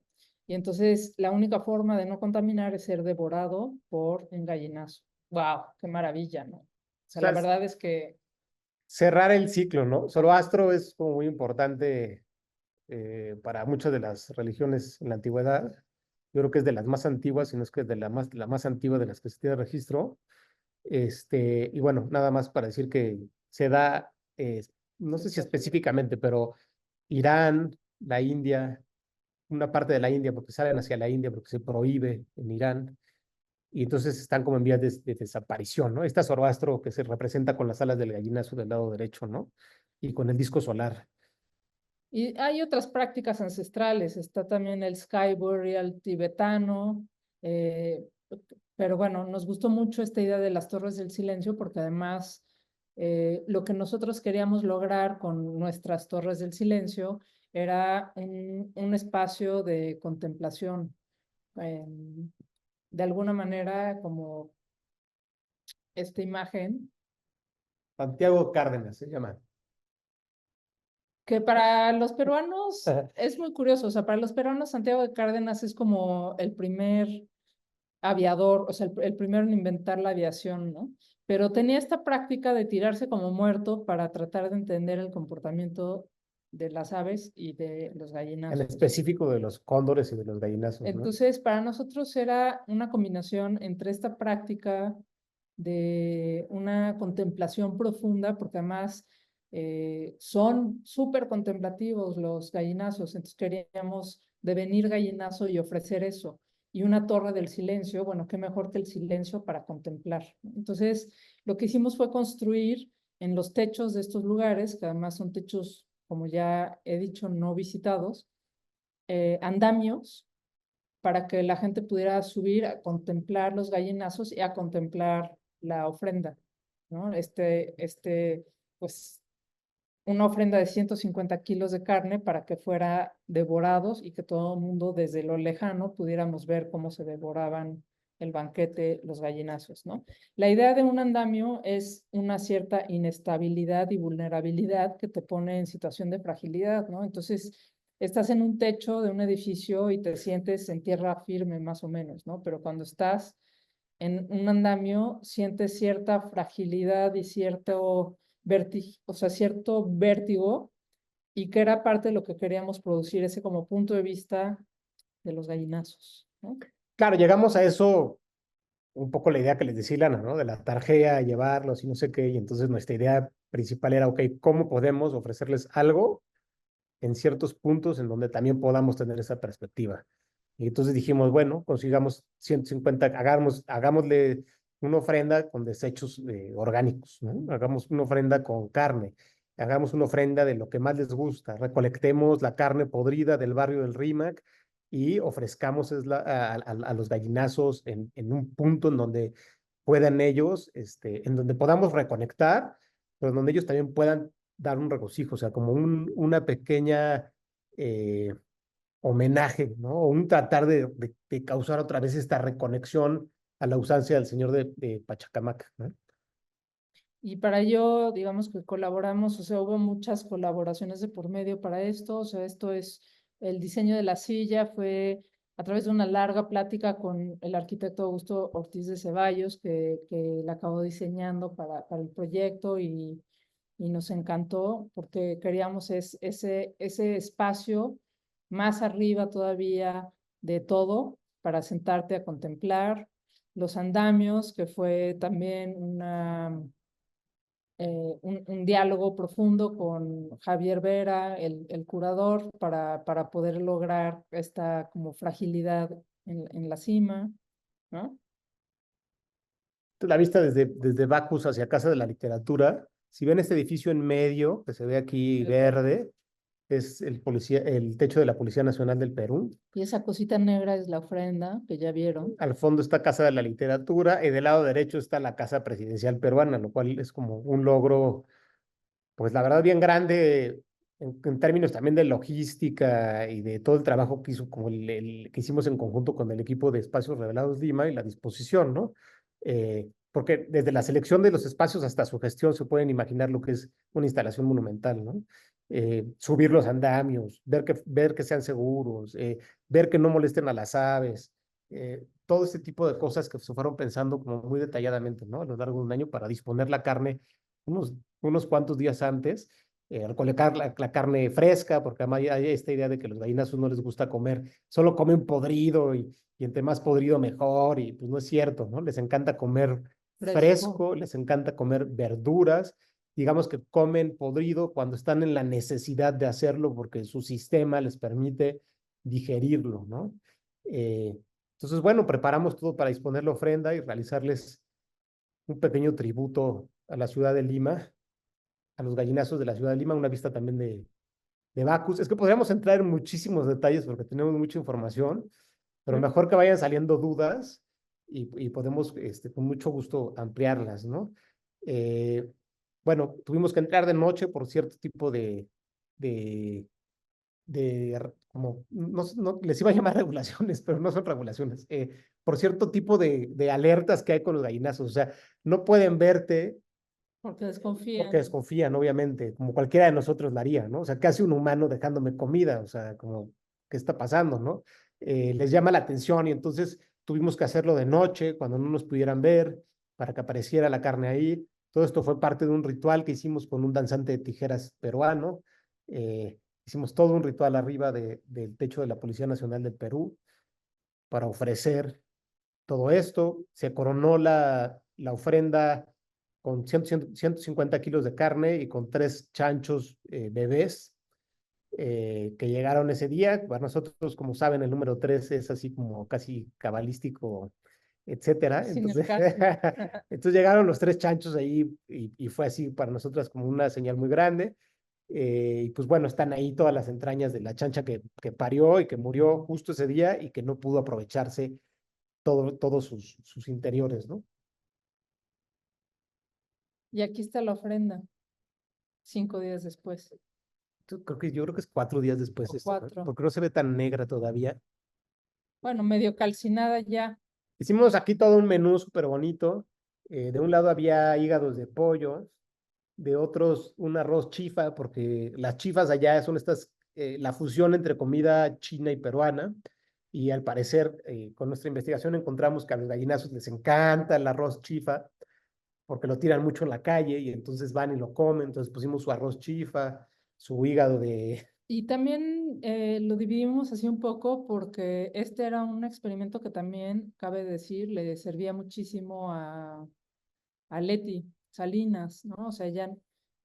Y entonces la única forma de no contaminar es ser devorado por un gallinazo. ¡Wow! ¡Qué maravilla!, ¿no? O sea, la verdad es que Cerrar el ciclo, ¿no? Zoroastro es como muy importante para muchas de las religiones en la antigüedad. Yo creo que es de las más antiguas, si no es que es de la más antigua de las que se tiene registro. Y bueno, nada más para decir que se da, no sé si específicamente, pero Irán, la India, una parte de la India, porque salen hacia la India, porque se prohíbe en Irán, y entonces están como en vías de desaparición, ¿no? Está Zoroastro, que se representa con las alas del gallinazo del lado derecho, ¿no? Y con el disco solar. y hay otras prácticas ancestrales, está también el Sky Burial tibetano, eh, pero bueno, nos gustó mucho esta idea de las Torres del Silencio porque además lo que nosotros queríamos lograr con nuestras Torres del Silencio era un espacio de contemplación, de alguna manera como esta imagen Santiago Cárdenas se llama. Que para los peruanos es muy curioso, o sea, para los peruanos Santiago de Cárdenas es como el primer aviador, o sea, el primero en inventar la aviación, ¿no? Pero tenía esta práctica de tirarse como muerto para tratar de entender el comportamiento de las aves y de los En gallinazos. específico de los cóndores y de los gallinazos, ¿no? Entonces, para nosotros era una combinación entre esta práctica de una contemplación profunda, porque además son súper contemplativos los gallinazos, entonces queríamos devenir gallinazo y ofrecer eso. Y una torre del silencio, bueno, qué mejor que el silencio para contemplar. Entonces, lo que hicimos fue construir en los techos de estos lugares, que además son techos, como ya he dicho, no visitados, andamios para que la gente pudiera subir a contemplar los gallinazos y a contemplar la ofrenda, ¿no? Pues, una ofrenda de 150 kilos de carne para que fuera devorados y que todo el mundo desde lo lejano pudiéramos ver cómo se devoraban el banquete, los gallinazos, ¿no? La idea de un andamio es una cierta inestabilidad y vulnerabilidad que te pone en situación de fragilidad, ¿no? Entonces, estás en un techo de un edificio y te sientes en tierra firme más o menos, ¿no? Pero cuando estás en un andamio, sientes cierta fragilidad y cierto o sea, cierto vértigo, y que era parte de lo que queríamos producir, ese como punto de vista de los gallinazos, ¿no? Claro, llegamos a eso, un poco la idea que les decía Ilana, ¿no? De la tarjea, llevarlos y no sé qué, y entonces nuestra idea principal era, ok, ¿cómo podemos ofrecerles algo en ciertos puntos en donde también podamos tener esa perspectiva? Y entonces dijimos, bueno, consigamos 150, hagámosle una ofrenda con desechos orgánicos, ¿no? Hagamos una ofrenda con carne, hagamos una ofrenda de lo que más les gusta, recolectemos la carne podrida del barrio del Rímac y ofrezcamos a los gallinazos en un punto en donde puedan ellos, en donde podamos reconectar, pero donde ellos también puedan dar un regocijo, o sea, como una pequeña homenaje, ¿no? O un tratar de causar otra vez esta reconexión a la usanza del señor de Pachacamac, ¿no? Y para ello, digamos que colaboramos, o sea, hubo muchas colaboraciones de por medio para esto, o sea, esto es el diseño de la silla, fue a través de una larga plática con el arquitecto Augusto Ortiz de Ceballos, que la acabó diseñando para el proyecto y nos encantó porque queríamos ese espacio más arriba todavía de todo para sentarte a contemplar los andamios, que fue también un diálogo profundo con Javier Vera, el curador, para poder lograr esta como fragilidad en la cima, ¿no? La vista desde Bacus hacia Casa de la Literatura, si ven este edificio en medio, que se ve aquí verde, es el techo de la Policía Nacional del Perú. Y esa cosita negra es la ofrenda que ya vieron. Al fondo está Casa de la Literatura y del lado derecho está la Casa Presidencial Peruana, lo cual es como un logro, pues la verdad, bien grande en términos también de logística y de todo el trabajo que hizo, como que hicimos en conjunto con el equipo de Espacios Revelados Lima y la disposición, ¿no? Porque desde la selección de los espacios hasta su gestión se pueden imaginar lo que es una instalación monumental, ¿no? Subir los andamios, ver que sean seguros, ver que no molesten a las aves, todo este tipo de cosas que se fueron pensando como muy detalladamente, ¿no? A lo largo de un año para disponer la carne unos cuantos días antes, recolectar la carne fresca, porque además hay esta idea de que los gallinazos no les gusta comer, solo comen podrido y entre más podrido mejor, y pues no es cierto, ¿no? Les encanta comer fresco, les encanta comer verduras, digamos que comen podrido cuando están en la necesidad de hacerlo porque su sistema les permite digerirlo, ¿no? Entonces, bueno, preparamos todo para disponer la ofrenda y realizarles un pequeño tributo a la ciudad de Lima, a los gallinazos de la ciudad de Lima, una vista también de Bacus. Es que podríamos entrar en muchísimos detalles porque tenemos mucha información, pero mejor que vayan saliendo dudas y podemos con mucho gusto ampliarlas, ¿no? Bueno, tuvimos que entrar de noche por cierto tipo como, no, les iba a llamar regulaciones, pero no son regulaciones, por cierto tipo de alertas que hay con los gallinazos, o sea, no pueden verte Porque desconfían. porque desconfían, obviamente, como cualquiera de nosotros lo haría, ¿no? O sea, casi un humano dejándome comida, o sea, como, ¿qué está pasando, no? Les llama la atención y entonces tuvimos que hacerlo de noche, cuando no nos pudieran ver, para que apareciera la carne ahí. Todo esto fue parte de un ritual que hicimos con un danzante de tijeras peruano. Hicimos todo un ritual arriba del techo de la Policía Nacional del Perú para ofrecer todo esto. Se coronó la ofrenda con 150 kilos de carne y con 3 chanchos bebés que llegaron ese día. Para nosotros, como saben, el número 3 es así como casi cabalístico, etcétera. Sin el Entonces, caso. entonces llegaron los 3 chanchos ahí y fue así para nosotras como una señal muy grande. Y pues bueno, están ahí todas las entrañas de la chancha que parió y que murió justo ese día y que no pudo aprovecharse todos sus interiores, ¿no? Y aquí está la ofrenda, 5 días después, Yo creo que es 4 días después o esto, ¿no? 4. Porque no se ve tan negra todavía. Bueno, medio calcinada ya. Hicimos aquí todo un menú súper bonito. De un lado había hígados de pollo, de otros un arroz chifa, porque las chifas allá son la fusión entre comida china y peruana. Y al parecer, con nuestra investigación encontramos que a los gallinazos les encanta el arroz chifa, porque lo tiran mucho en la calle y entonces van y lo comen. Entonces pusimos su arroz chifa, su hígado de... Y también lo dividimos así un poco porque este era un experimento que también, cabe decir, le servía muchísimo a Leti Salinas, ¿no? O sea,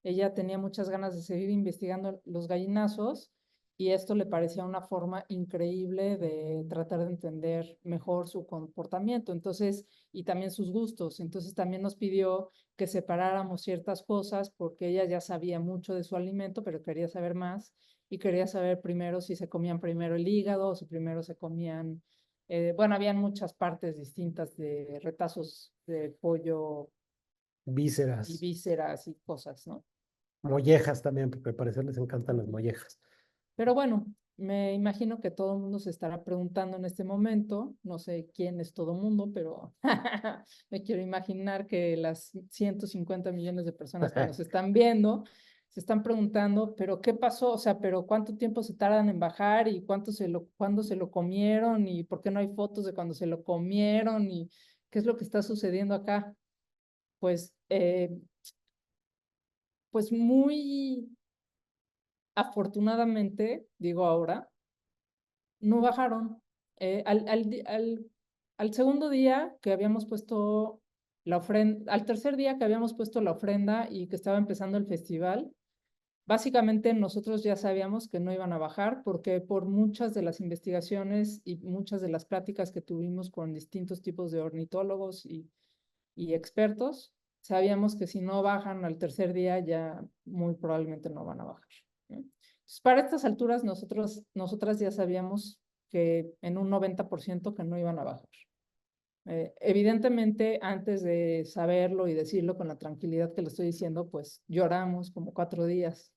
ella tenía muchas ganas de seguir investigando los gallinazos y esto le parecía una forma increíble de tratar de entender mejor su comportamiento, entonces, y también sus gustos. Entonces también nos pidió que separáramos ciertas cosas porque ella ya sabía mucho de su alimento, pero quería saber más y quería saber primero si se comían primero el hígado o si primero se comían, bueno, habían muchas partes distintas de retazos de pollo y vísceras, vísceras y cosas, ¿no? mollejas también, porque al parecer les encantan las mollejas. Pero bueno, me imagino que todo el mundo se estará preguntando en este momento, no sé quién es todo el mundo, pero me quiero imaginar que las 150 millones de personas que nos están viendo se están preguntando, pero ¿qué pasó? O sea, pero ¿cuánto tiempo se tardan en bajar y cuándo se lo comieron y por qué no hay fotos de cuando se lo comieron y qué es lo que está sucediendo acá? Pues, pues muy afortunadamente, digo ahora, no bajaron. Al segundo día que habíamos puesto la ofrenda, al tercer día que habíamos puesto la ofrenda y que estaba empezando el festival, básicamente nosotros ya sabíamos que no iban a bajar porque por muchas de las investigaciones y muchas de las pláticas que tuvimos con distintos tipos de ornitólogos y expertos, sabíamos que si no bajan al tercer día ya muy probablemente no van a bajar, ¿no? Entonces, para estas alturas nosotras ya sabíamos que en un 90% que no iban a bajar. Evidentemente, antes de saberlo y decirlo con la tranquilidad que le estoy diciendo, pues lloramos como 4 días,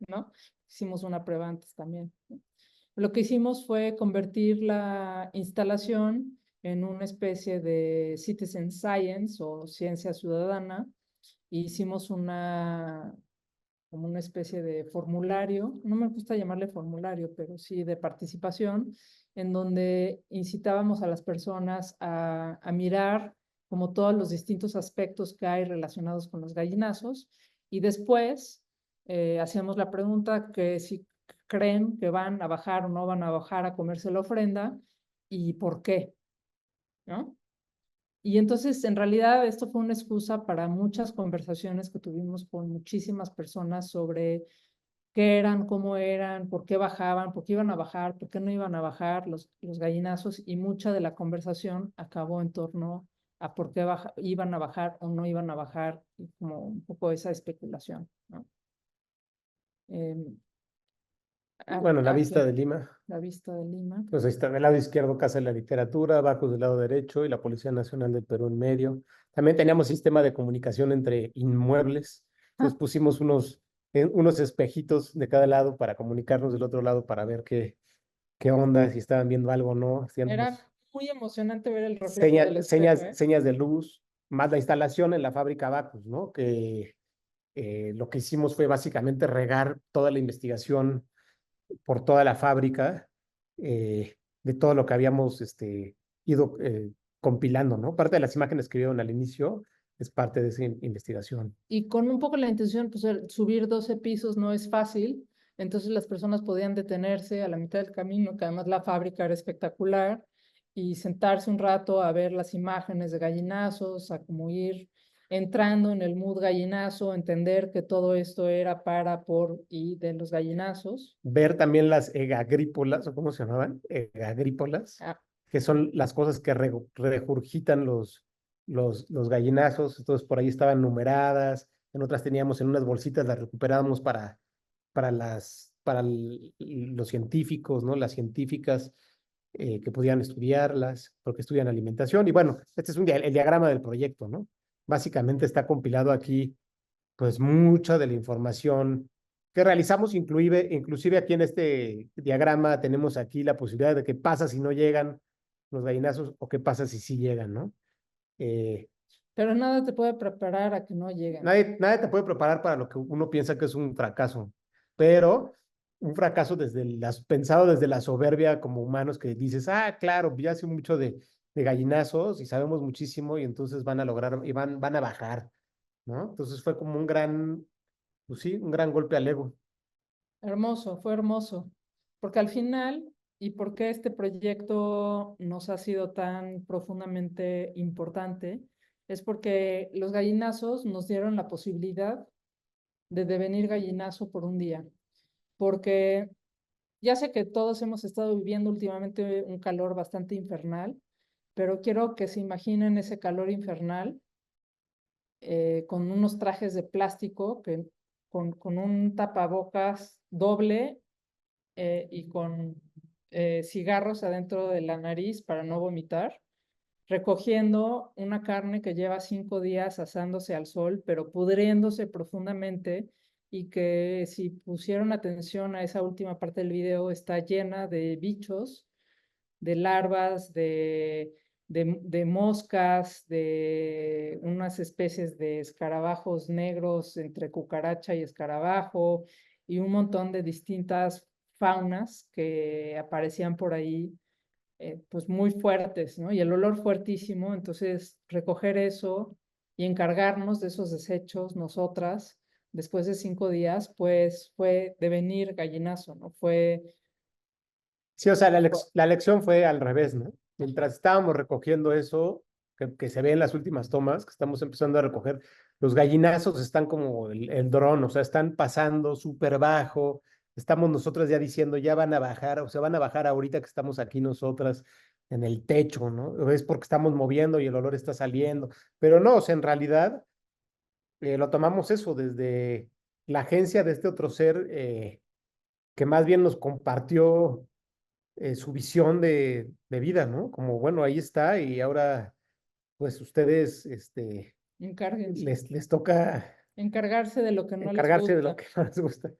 ¿no? Hicimos una prueba antes también, ¿no? Lo que hicimos fue convertir la instalación en una especie de citizen science o ciencia ciudadana. Hicimos como una especie de formulario, no me gusta llamarle formulario, pero sí de participación, en donde incitábamos a las personas a mirar como todos los distintos aspectos que hay relacionados con los gallinazos y después hacíamos la pregunta que si creen que van a bajar o no van a bajar a comerse la ofrenda y por qué, ¿no? Y entonces, en realidad, esto fue una excusa para muchas conversaciones que tuvimos con muchísimas personas sobre qué eran, cómo eran, por qué bajaban, por qué iban a bajar, por qué no iban a bajar los gallinazos, y mucha de la conversación acabó en torno a por qué iban a bajar o no iban a bajar, y como un poco esa especulación, ¿no? Bueno, la Aquí, vista de Lima. la vista de Lima. Pues ahí está, del lado izquierdo Casa de la Literatura, abajo del lado derecho y la Policía Nacional del Perú en medio. También teníamos sistema de comunicación entre inmuebles. Entonces pusimos unos espejitos de cada lado para comunicarnos del otro lado para ver qué onda, si estaban viendo algo o no. Era Hacíamos muy emocionante ver el reflejo del espejo, señas de luz, más la instalación en la fábrica Bacus, ¿no? Que Lo que hicimos fue básicamente regar toda la investigación por toda la fábrica, de todo lo que habíamos ido compilando, ¿no? Parte de las imágenes que vieron al inicio es parte de esa investigación. Y con un poco la intención, pues subir 12 pisos no es fácil, entonces las personas podían detenerse a la mitad del camino, que además la fábrica era espectacular, y sentarse un rato a ver las imágenes de gallinazos, a como ir entrando en el mood gallinazo, entender que todo esto era para, por y de los gallinazos. Ver también las egagrípolas, o cómo se llamaban, egagrípolas, Ah, que son las cosas que regurgitan los gallinazos. Entonces por ahí estaban numeradas, en otras teníamos en unas bolsitas, las recuperábamos para los científicos, ¿no? Las científicas que podían estudiarlas, porque estudian alimentación. Y bueno, este es el diagrama del proyecto, ¿no? Básicamente está compilado aquí, pues, mucha de la información que realizamos, inclusive aquí en este diagrama tenemos aquí la posibilidad de qué pasa si no llegan los gallinazos o qué pasa si sí llegan, ¿no? Eh, pero nada te puede preparar a que no lleguen. nadie te puede preparar para lo que uno piensa que es un fracaso, pero un fracaso pensado desde la soberbia como humanos, que dices, ah, claro, ya sé mucho de gallinazos y sabemos muchísimo y entonces van a lograr y van a bajar, ¿no? Entonces fue como pues sí, un gran golpe al ego. Hermoso, fue hermoso, porque al final, ¿y por qué este proyecto nos ha sido tan profundamente importante? Es porque los gallinazos nos dieron la posibilidad de devenir gallinazo por un día, porque ya sé que todos hemos estado viviendo últimamente un calor bastante infernal, pero quiero que se imaginen ese calor infernal con unos trajes de plástico, con un tapabocas doble y con cigarros adentro de la nariz para no vomitar, recogiendo una carne que lleva 5 días asándose al sol, pero pudriéndose profundamente, y que si pusieron atención a esa última parte del video, está llena de bichos, de larvas, de moscas, de unas especies de escarabajos negros entre cucaracha y escarabajo, y un montón de distintas faunas que aparecían por ahí, pues muy fuertes, ¿no? Y el olor fuertísimo. Entonces recoger eso y encargarnos de esos desechos nosotras, después de 5 días, pues fue devenir gallinazo, ¿no? Fue Sí, o sea, la lección fue al revés, ¿no? Mientras estábamos recogiendo eso, que se ve en las últimas tomas, que estamos empezando a recoger, los gallinazos están como el dron, o sea, están pasando súper bajo, estamos nosotras ya diciendo, ya van a bajar, o sea, van a bajar ahorita que estamos aquí nosotras en el techo, ¿no? Es porque estamos moviendo y el olor está saliendo, pero no, o sea, en realidad lo tomamos eso desde la agencia de este otro ser, que más bien nos compartió su visión de vida, ¿no? Como, bueno, ahí está y ahora, pues ustedes, encárguense, les toca encargarse de lo que no les encargarse de lo gusta. que no les gusta.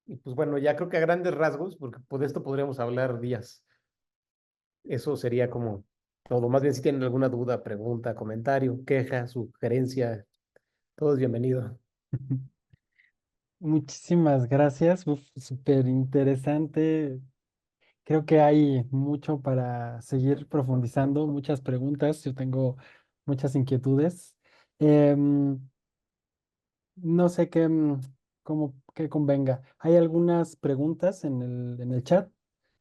Y pues bueno, ya creo que a grandes rasgos, porque de esto podríamos hablar días. Eso sería como todo. Más bien, si tienen alguna duda, pregunta, comentario, queja, sugerencia, todo es bienvenido. Muchísimas gracias. Uf, súper interesante. Creo que hay mucho para seguir profundizando, muchas preguntas. Yo tengo muchas inquietudes. Em, no sé qué convenga. Hay algunas preguntas en el chat.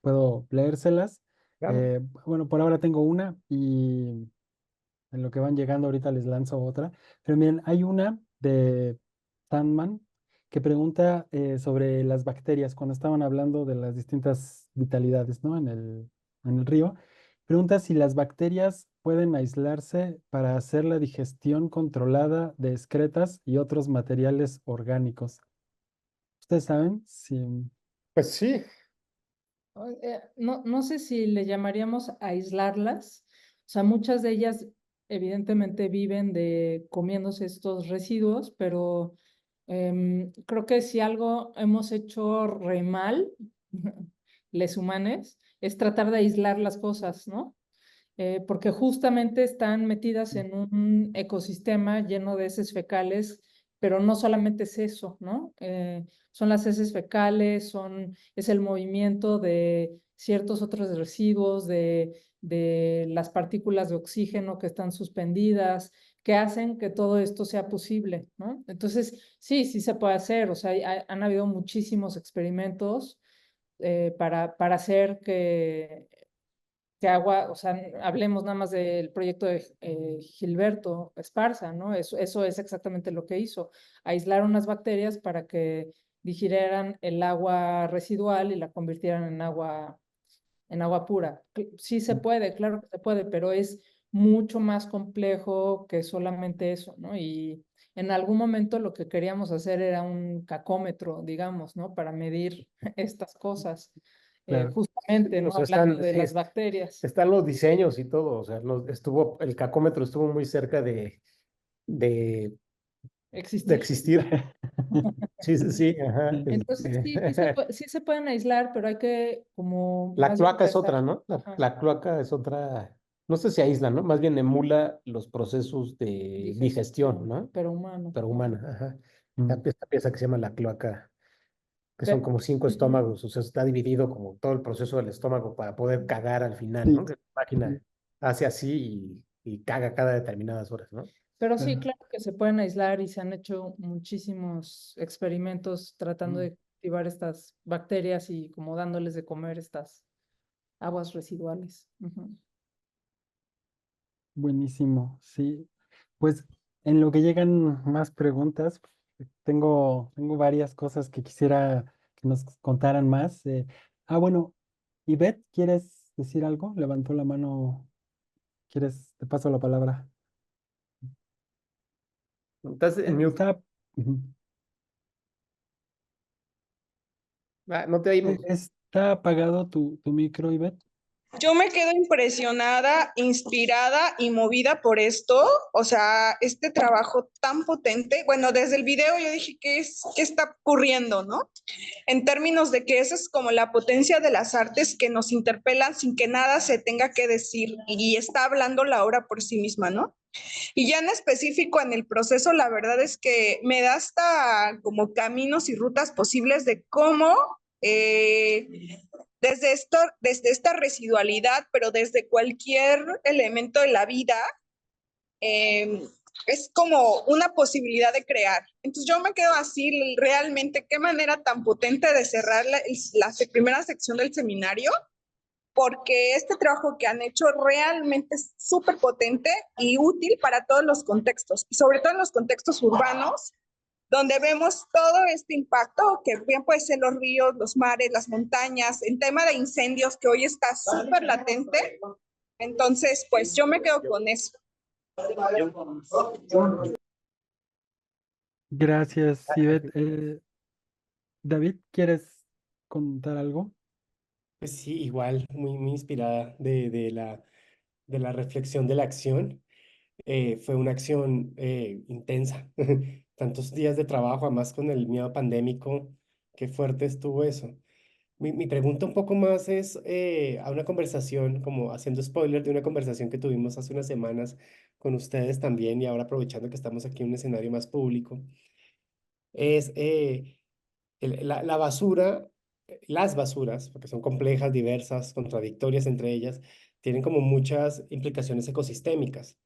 Puedo leérselas. Claro. Bueno, por ahora tengo una y en lo que van llegando ahorita les lanzo otra. Pero miren, hay una de Sandman que pregunta sobre las bacterias, cuando estaban hablando de las distintas vitalidades, ¿no? En el río. Pregunta si las bacterias pueden aislarse para hacer la digestión controlada de excretas y otros materiales orgánicos. ¿Ustedes saben? Si... Pues sí, No, no sé si le llamaríamos aislarlas. O sea, muchas de ellas evidentemente viven de comiéndose estos residuos, pero creo que si algo hemos hecho re mal, les humanes, es tratar de aislar las cosas, ¿no? Porque justamente están metidas en un ecosistema lleno de heces fecales pero no solamente es eso, ¿no? Son las heces fecales, es el movimiento de ciertos otros residuos, de las partículas de oxígeno que están suspendidas, que hacen que todo esto sea posible, ¿no? Entonces, sí, sí se puede hacer, o sea, han habido muchísimos experimentos para hacer que agua, o sea, hablemos nada más del proyecto de Gilberto Esparza, ¿no? Eso es exactamente lo que hizo, aislar unas bacterias para que digirieran el agua residual y la convirtieran en agua pura. Sí se puede, claro que se puede, pero es mucho más complejo que solamente eso, ¿no? Y en algún momento lo que queríamos hacer era un cacómetro, digamos, ¿no? Para medir estas cosas, Claro. justamente, ¿no? O sea, Hablando de sí, las bacterias. están los diseños y todo, o sea, el cacómetro estuvo muy cerca de, de Existir. existir. Sí, sí, sí, ajá. Entonces, sí se pueden aislar, pero hay que como La más bien cloaca es pensar. otra, ¿no? Ajá, La cloaca es otra, no sé si aísla, ¿no? Más bien emula los procesos de digestión, ¿no? pero humano. Pero Ajá. humana, ajá. Mm, Esta pieza que se llama la cloaca, que son Pe- como 5 Ujú. estómagos, o sea, está dividido como todo el proceso del estómago para poder cagar al final, sí, ¿no? Que la máquina hace así y caga cada determinadas horas, ¿no? Pero sí, claro. claro que se pueden aislar y se han hecho muchísimos experimentos tratando Mm, de cultivar estas bacterias y como dándoles de comer estas aguas residuales. Ujú. buenísimo, sí. Pues en lo que llegan más preguntas, tengo varias cosas que quisiera que nos contaran más. Bueno, Ivette, ¿quieres decir algo? Levantó la mano. ¿Quieres? Te paso la palabra. Estás en mute. Está, ujú. Ah, no te oímos. Está apagado tu micro, Ivette. Yo me quedo impresionada, inspirada y movida por esto, o sea, este trabajo tan potente. Bueno, desde el video yo dije, qué está ocurriendo, no? En términos de que esa es como la potencia de las artes que nos interpelan sin que nada se tenga que decir y está hablando la obra por sí misma, ¿no? Y ya en específico en el proceso, la verdad es que me da hasta como caminos y rutas posibles de cómo desde esta residualidad, pero desde cualquier elemento de la vida, eh, es como una posibilidad de crear. Entonces yo me quedo así, realmente, qué manera tan potente de cerrar la primera sección del seminario, porque este trabajo que han hecho realmente es súper potente y útil para todos los contextos, y sobre todo en los contextos urbanos, donde vemos todo este impacto, que bien puede ser los ríos, los mares, las montañas, en tema de incendios, que hoy está súper latente. Entonces, pues yo me quedo con eso. Gracias, Ivette. David, ¿quieres contar algo? Pues sí, igual, muy inspirada de la reflexión de la acción. Fue una acción intensa, tantos días de trabajo, además con el miedo pandémico, qué fuerte estuvo eso. Mi pregunta un poco más es a una conversación, como haciendo spoiler de una conversación que tuvimos hace unas semanas con ustedes también y ahora aprovechando que estamos aquí en un escenario más público, es la basura, las basuras, porque son complejas, diversas, contradictorias entre ellas, tienen como muchas implicaciones ecosistémicas.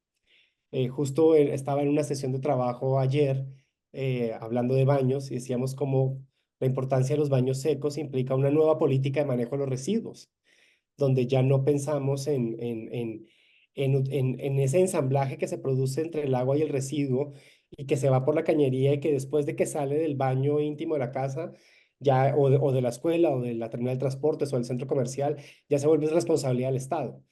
Justo estaba en una sesión de trabajo ayer hablando de baños y decíamos como la importancia de los baños secos implica una nueva política de manejo de los residuos, donde ya no pensamos en ese ensamblaje que se produce entre el agua y el residuo y que se va por la cañería y que después de que sale del baño íntimo de la casa, ya, o de la escuela o de la terminal de transportes o del centro comercial, ya se vuelve responsabilidad del Estado.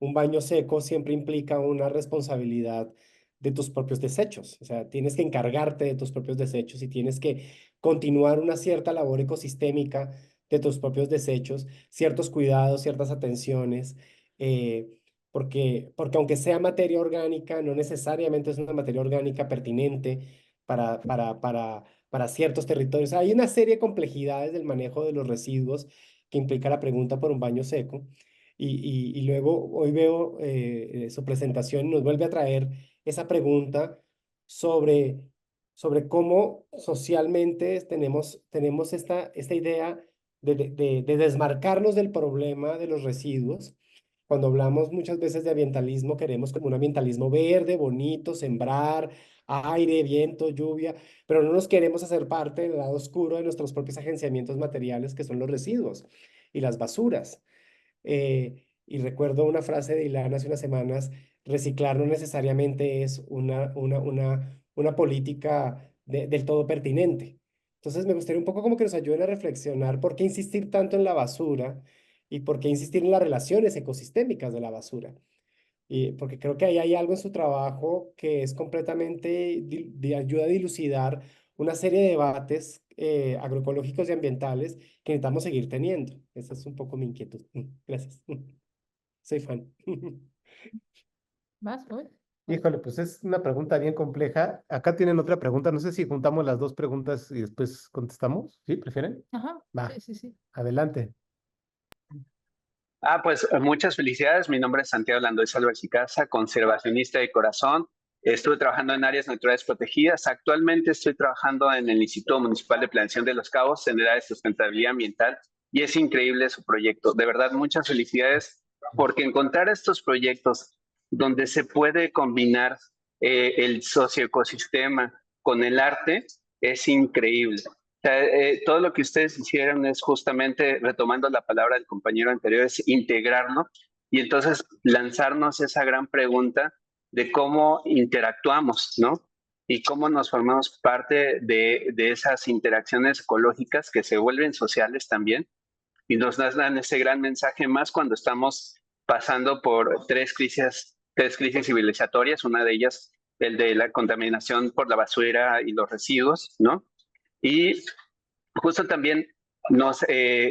Un baño seco siempre implica una responsabilidad de tus propios desechos, o sea, tienes que encargarte de tus propios desechos y tienes que continuar una cierta labor ecosistémica de tus propios desechos, ciertos cuidados, ciertas atenciones, eh, porque aunque sea materia orgánica, no necesariamente es una materia orgánica pertinente para ciertos territorios. Hay una serie de complejidades del manejo de los residuos que implica la pregunta por un baño seco. Y luego hoy veo su presentación y nos vuelve a traer esa pregunta sobre sobre cómo socialmente tenemos esta idea de desmarcarnos del problema de los residuos. Cuando hablamos muchas veces de ambientalismo, queremos como un ambientalismo verde, bonito, sembrar, aire, viento, lluvia, pero no nos queremos hacer parte del lado oscuro de nuestros propios agenciamientos materiales, que son los residuos y las basuras. Y recuerdo una frase de Ilan hace unas semanas: reciclar no necesariamente es una política del todo pertinente. Entonces me gustaría un poco como que nos ayuden a reflexionar por qué insistir tanto en la basura y por qué insistir en las relaciones ecosistémicas de la basura. Y porque creo que ahí hay algo en su trabajo que es completamente, ayuda a dilucidar una serie de debates agroecológicos y ambientales que necesitamos seguir teniendo. Esa es un poco mi inquietud. Gracias. Soy fan. ¿Vas, hoy? Híjole, pues es una pregunta bien compleja. Acá tienen otra pregunta. No sé si juntamos las dos preguntas y después contestamos. ¿Sí? ¿Prefieren? Ajá, Va, sí, sí, sí. adelante. Pues muchas felicidades. Mi nombre es Santiago Landois Álvarez y Casa, conservacionista de corazón. Estuve trabajando en áreas naturales protegidas. Actualmente estoy trabajando en el Instituto Municipal de Planeación de Los Cabos en el área de sustentabilidad ambiental y es increíble su proyecto. De verdad, muchas felicidades porque encontrar estos proyectos donde se puede combinar el socioecosistema con el arte es increíble. Sea, todo lo que ustedes hicieron es justamente, retomando la palabra del compañero anterior, es integrarlo y entonces lanzarnos esa gran pregunta de cómo interactuamos, ¿no? Y cómo nos formamos parte de esas interacciones ecológicas que se vuelven sociales también y nos dan ese gran mensaje más cuando estamos pasando por tres crisis civilizatorias, una de ellas el de la contaminación por la basura y los residuos, ¿no? Y justo también nos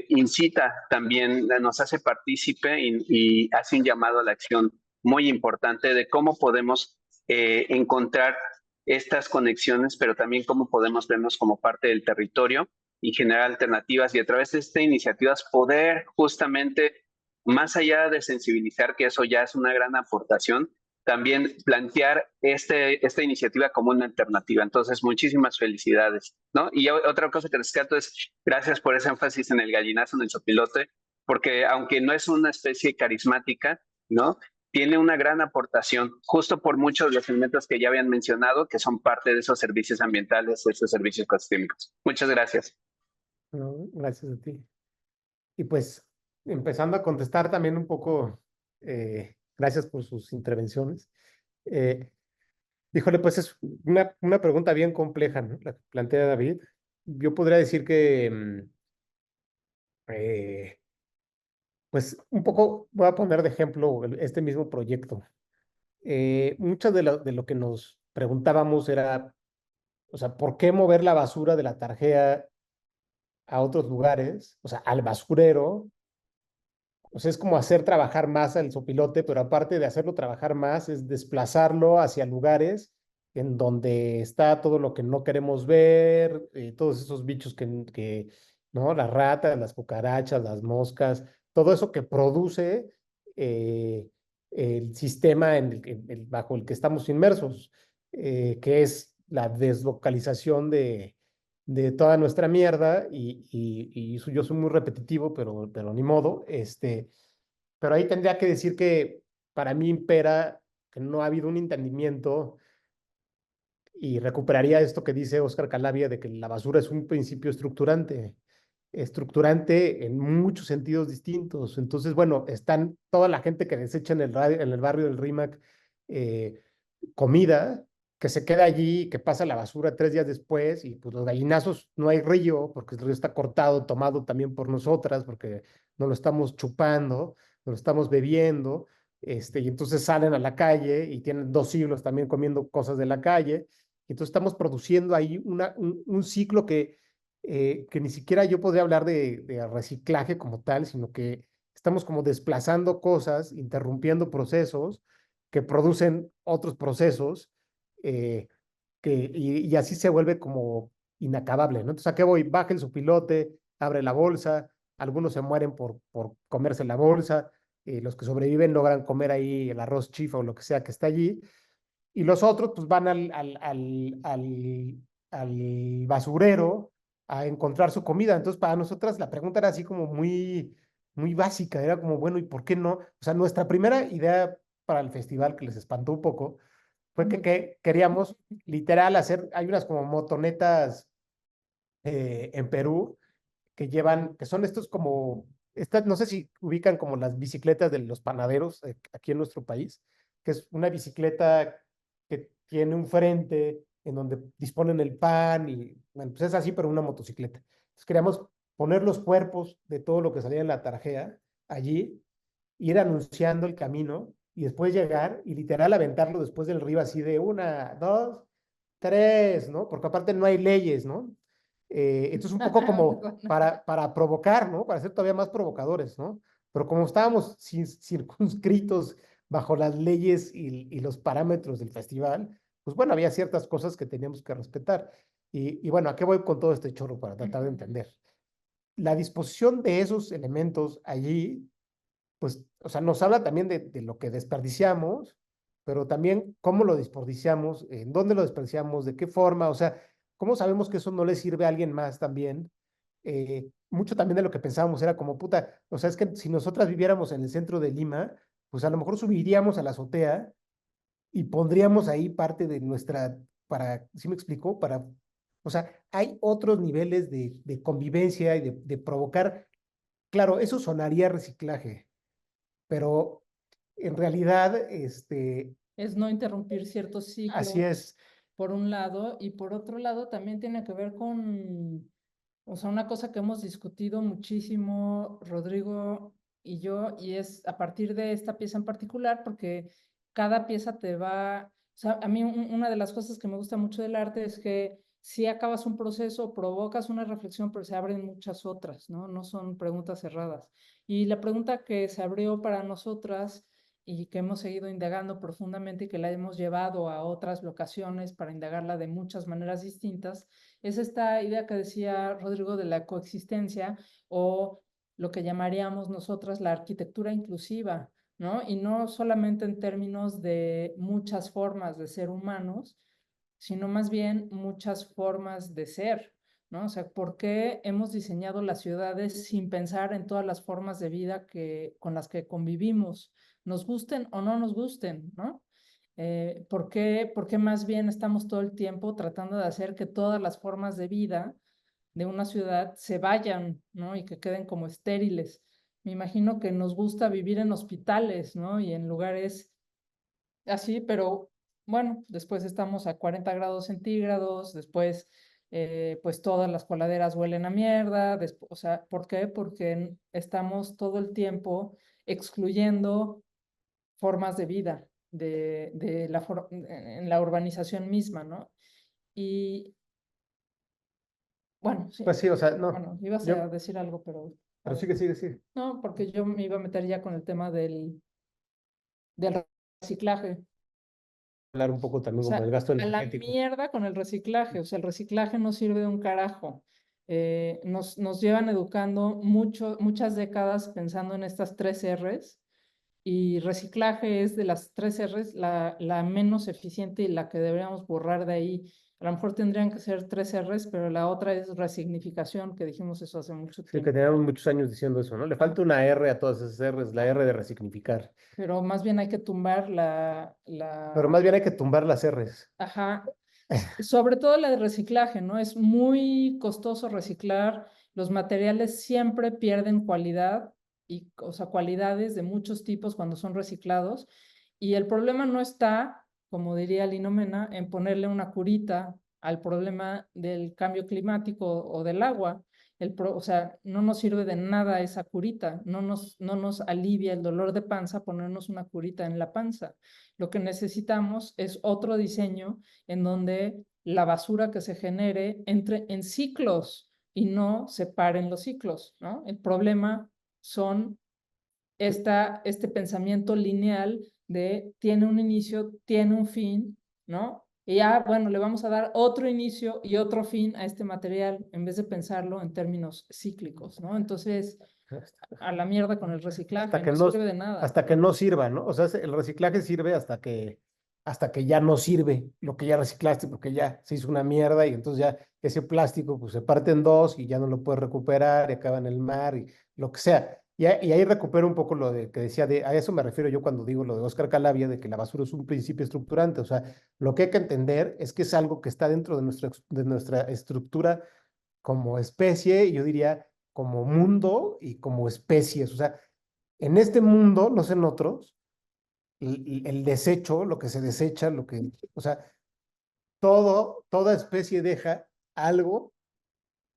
incita, también nos hace partícipe y hace un llamado a la acción muy importante de cómo podemos encontrar estas conexiones, pero también cómo podemos vernos como parte del territorio y generar alternativas y a través de estas iniciativas poder justamente, más allá de sensibilizar, que eso ya es una gran aportación, también plantear esta iniciativa como una alternativa. Entonces, muchísimas felicidades, ¿no? Y otra cosa que rescato es gracias por ese énfasis en el gallinazo, en el sopilote, porque aunque no es una especie carismática, ¿no? Tiene una gran aportación, justo por muchos de los elementos que ya habían mencionado, que son parte de esos servicios ambientales, de esos servicios ecosistémicos. Muchas gracias. No, gracias a ti. Y pues, empezando a contestar también un poco, gracias por sus intervenciones. Híjole, pues es una pregunta bien compleja, ¿no? La que plantea David. Yo podría decir que, pues un poco, voy a poner de ejemplo este mismo proyecto. Mucho de lo que nos preguntábamos era, o sea, ¿por qué mover la basura de la Tarjea a otros lugares? O sea, al basurero. O sea, es como hacer trabajar más al sopilote, pero aparte de hacerlo trabajar más, es desplazarlo hacia lugares en donde está todo lo que no queremos ver, todos esos bichos ¿no? Las ratas, las cucarachas, las moscas, todo eso que produce el sistema bajo el que estamos inmersos, que es la deslocalización de toda nuestra mierda y yo soy muy repetitivo, pero ni modo, pero ahí tendría que decir que para mí impera que no ha habido un entendimiento y recuperaría esto que dice Oscar Calavia de que la basura es un principio estructurante en muchos sentidos distintos. Entonces, bueno, están toda la gente que desecha en el barrio del RIMAC comida, que se queda allí, que pasa la basura 3 días después, y pues los gallinazos no hay río, porque el río está cortado, tomado también por nosotras, porque no lo estamos chupando, no lo estamos bebiendo, y entonces salen a la calle y tienen 2 siglos también comiendo cosas de la calle, y entonces estamos produciendo ahí un ciclo que ni siquiera yo podría hablar de reciclaje como tal, sino que estamos como desplazando cosas, interrumpiendo procesos, que producen otros procesos eh, y así se vuelve como inacabable, ¿no? Entonces, ¿a qué voy? Baja el su pilote, abre la bolsa, algunos se mueren por comerse la bolsa, los que sobreviven logran comer ahí el arroz chifa o lo que sea que está allí, y los otros pues van al al basurero a encontrar su comida. Entonces, para nosotras la pregunta era así como muy básica, era como, bueno, ¿y por qué no? O sea, nuestra primera idea para el festival, que les espantó un poco, fue que queríamos literal hacer, hay unas como motonetas en Perú que son estos como, estas, no sé si ubican como las bicicletas de los panaderos aquí en nuestro país, que es una bicicleta que tiene un frente en donde disponen el pan y, bueno, pues es así, pero una motocicleta. Entonces queríamos poner los cuerpos de todo lo que salía en la tarjea allí, ir anunciando el camino y después llegar y literal aventarlo después del río así de una, dos, tres, ¿no? Porque aparte no hay leyes, ¿no? Esto es un poco como para provocar, ¿no? Para ser todavía más provocadores, ¿no? Pero como estábamos circunscritos bajo las leyes y los parámetros del festival, pues bueno, había ciertas cosas que teníamos que respetar. Y bueno, ¿a qué voy con todo este chorro para tratar de entender? La disposición de esos elementos allí, pues, o sea, nos habla también de lo que desperdiciamos, pero también cómo lo desperdiciamos, en dónde lo desperdiciamos, de qué forma, o sea, cómo sabemos que eso no le sirve a alguien más también. Mucho también de lo que pensábamos era como, puta, o sea, es que si nosotras viviéramos en el centro de Lima, pues a lo mejor subiríamos a la azotea y pondríamos ahí parte de nuestra, para, ¿sí me explico? Para, o sea, hay otros niveles de convivencia y de provocar, claro, eso sonaría reciclaje, pero en realidad, Es no interrumpir ciertos así ciclos, es. por un lado, y por otro lado también tiene que ver con, o sea, una cosa que hemos discutido muchísimo, Rodrigo y yo, y es a partir de esta pieza en particular, porque cada pieza te va, o sea, a mí una de las cosas que me gusta mucho del arte es que si acabas un proceso, provocas una reflexión, pero se abren muchas otras, ¿no? No son preguntas cerradas. Y la pregunta que se abrió para nosotras y que hemos seguido indagando profundamente y que la hemos llevado a otras locaciones para indagarla de muchas maneras distintas, es esta idea que decía Rodrigo de la coexistencia o lo que llamaríamos nosotras la arquitectura inclusiva, ¿no? Y no solamente en términos de muchas formas de ser humanos, sino más bien muchas formas de ser, ¿no? O sea, ¿por qué hemos diseñado las ciudades sin pensar en todas las formas de vida con las que convivimos, nos gusten o no nos gusten, ¿no? ¿Por qué más bien estamos todo el tiempo tratando de hacer que todas las formas de vida de una ciudad se vayan, ¿no? Y que queden como estériles? Me imagino que nos gusta vivir en hospitales, ¿no? Y en lugares así, pero bueno, después estamos a 40 grados centígrados, después pues todas las coladeras huelen a mierda, o sea, ¿por qué? Porque estamos todo el tiempo excluyendo formas de vida en la urbanización misma, ¿no? Y bueno, sí, Pues sí, o sea, no, bueno, ibas a yo, decir algo, pero a pero ver. sigue. No, porque yo me iba a meter ya con el tema del reciclaje. Hablar un poco O también como del sea, gasto a la energético. mierda con el reciclaje. O sea, el reciclaje no sirve de un carajo. Nos llevan educando muchas décadas pensando en estas 3 Rs y reciclaje es de las 3 Rs la menos eficiente y la que deberíamos borrar de ahí. A lo mejor tendrían que ser 3 Rs, pero la otra es resignificación, que dijimos eso hace mucho Sí, que tiempo. tenemos muchos años diciendo eso, ¿no? Le falta una R a todas esas Rs, la R de resignificar. Pero más bien hay que tumbar Pero más bien hay que tumbar las Rs. ajá, sobre todo la de reciclaje, ¿no? Es muy costoso reciclar, los materiales siempre pierden cualidad, o sea, cualidades de muchos tipos cuando son reciclados, y el problema no está, como diría Lino Mena, en ponerle una curita al problema del cambio climático o del agua. O sea, no nos sirve de nada esa curita, no nos alivia el dolor de panza ponernos una curita en la panza. Lo que necesitamos es otro diseño en donde la basura que se genere entre en ciclos y no separen los ciclos, ¿no? El problema son este pensamiento lineal de tiene un inicio, tiene un fin, ¿no? Y ya, bueno, le vamos a dar otro inicio y otro fin a este material en vez de pensarlo en términos cíclicos, ¿no? Entonces, a la mierda con el reciclaje, no sirve de nada. Hasta que no sirva, ¿no? O sea, el reciclaje sirve hasta que hasta que ya no sirve lo que ya reciclaste porque ya se hizo una mierda y entonces ya ese plástico pues se parte en dos y ya no lo puedes recuperar y acaba en el mar y lo que sea. Y ahí recupero un poco lo de que decía, a eso me refiero yo cuando digo lo de Oscar Calavia, de que la basura es un principio estructurante. O sea, lo que hay que entender es que es algo que está dentro de nuestra estructura como especie, y yo diría como mundo y como especies. O sea, en este mundo, no sé en otros, el desecho, lo que se desecha, o sea, toda especie deja algo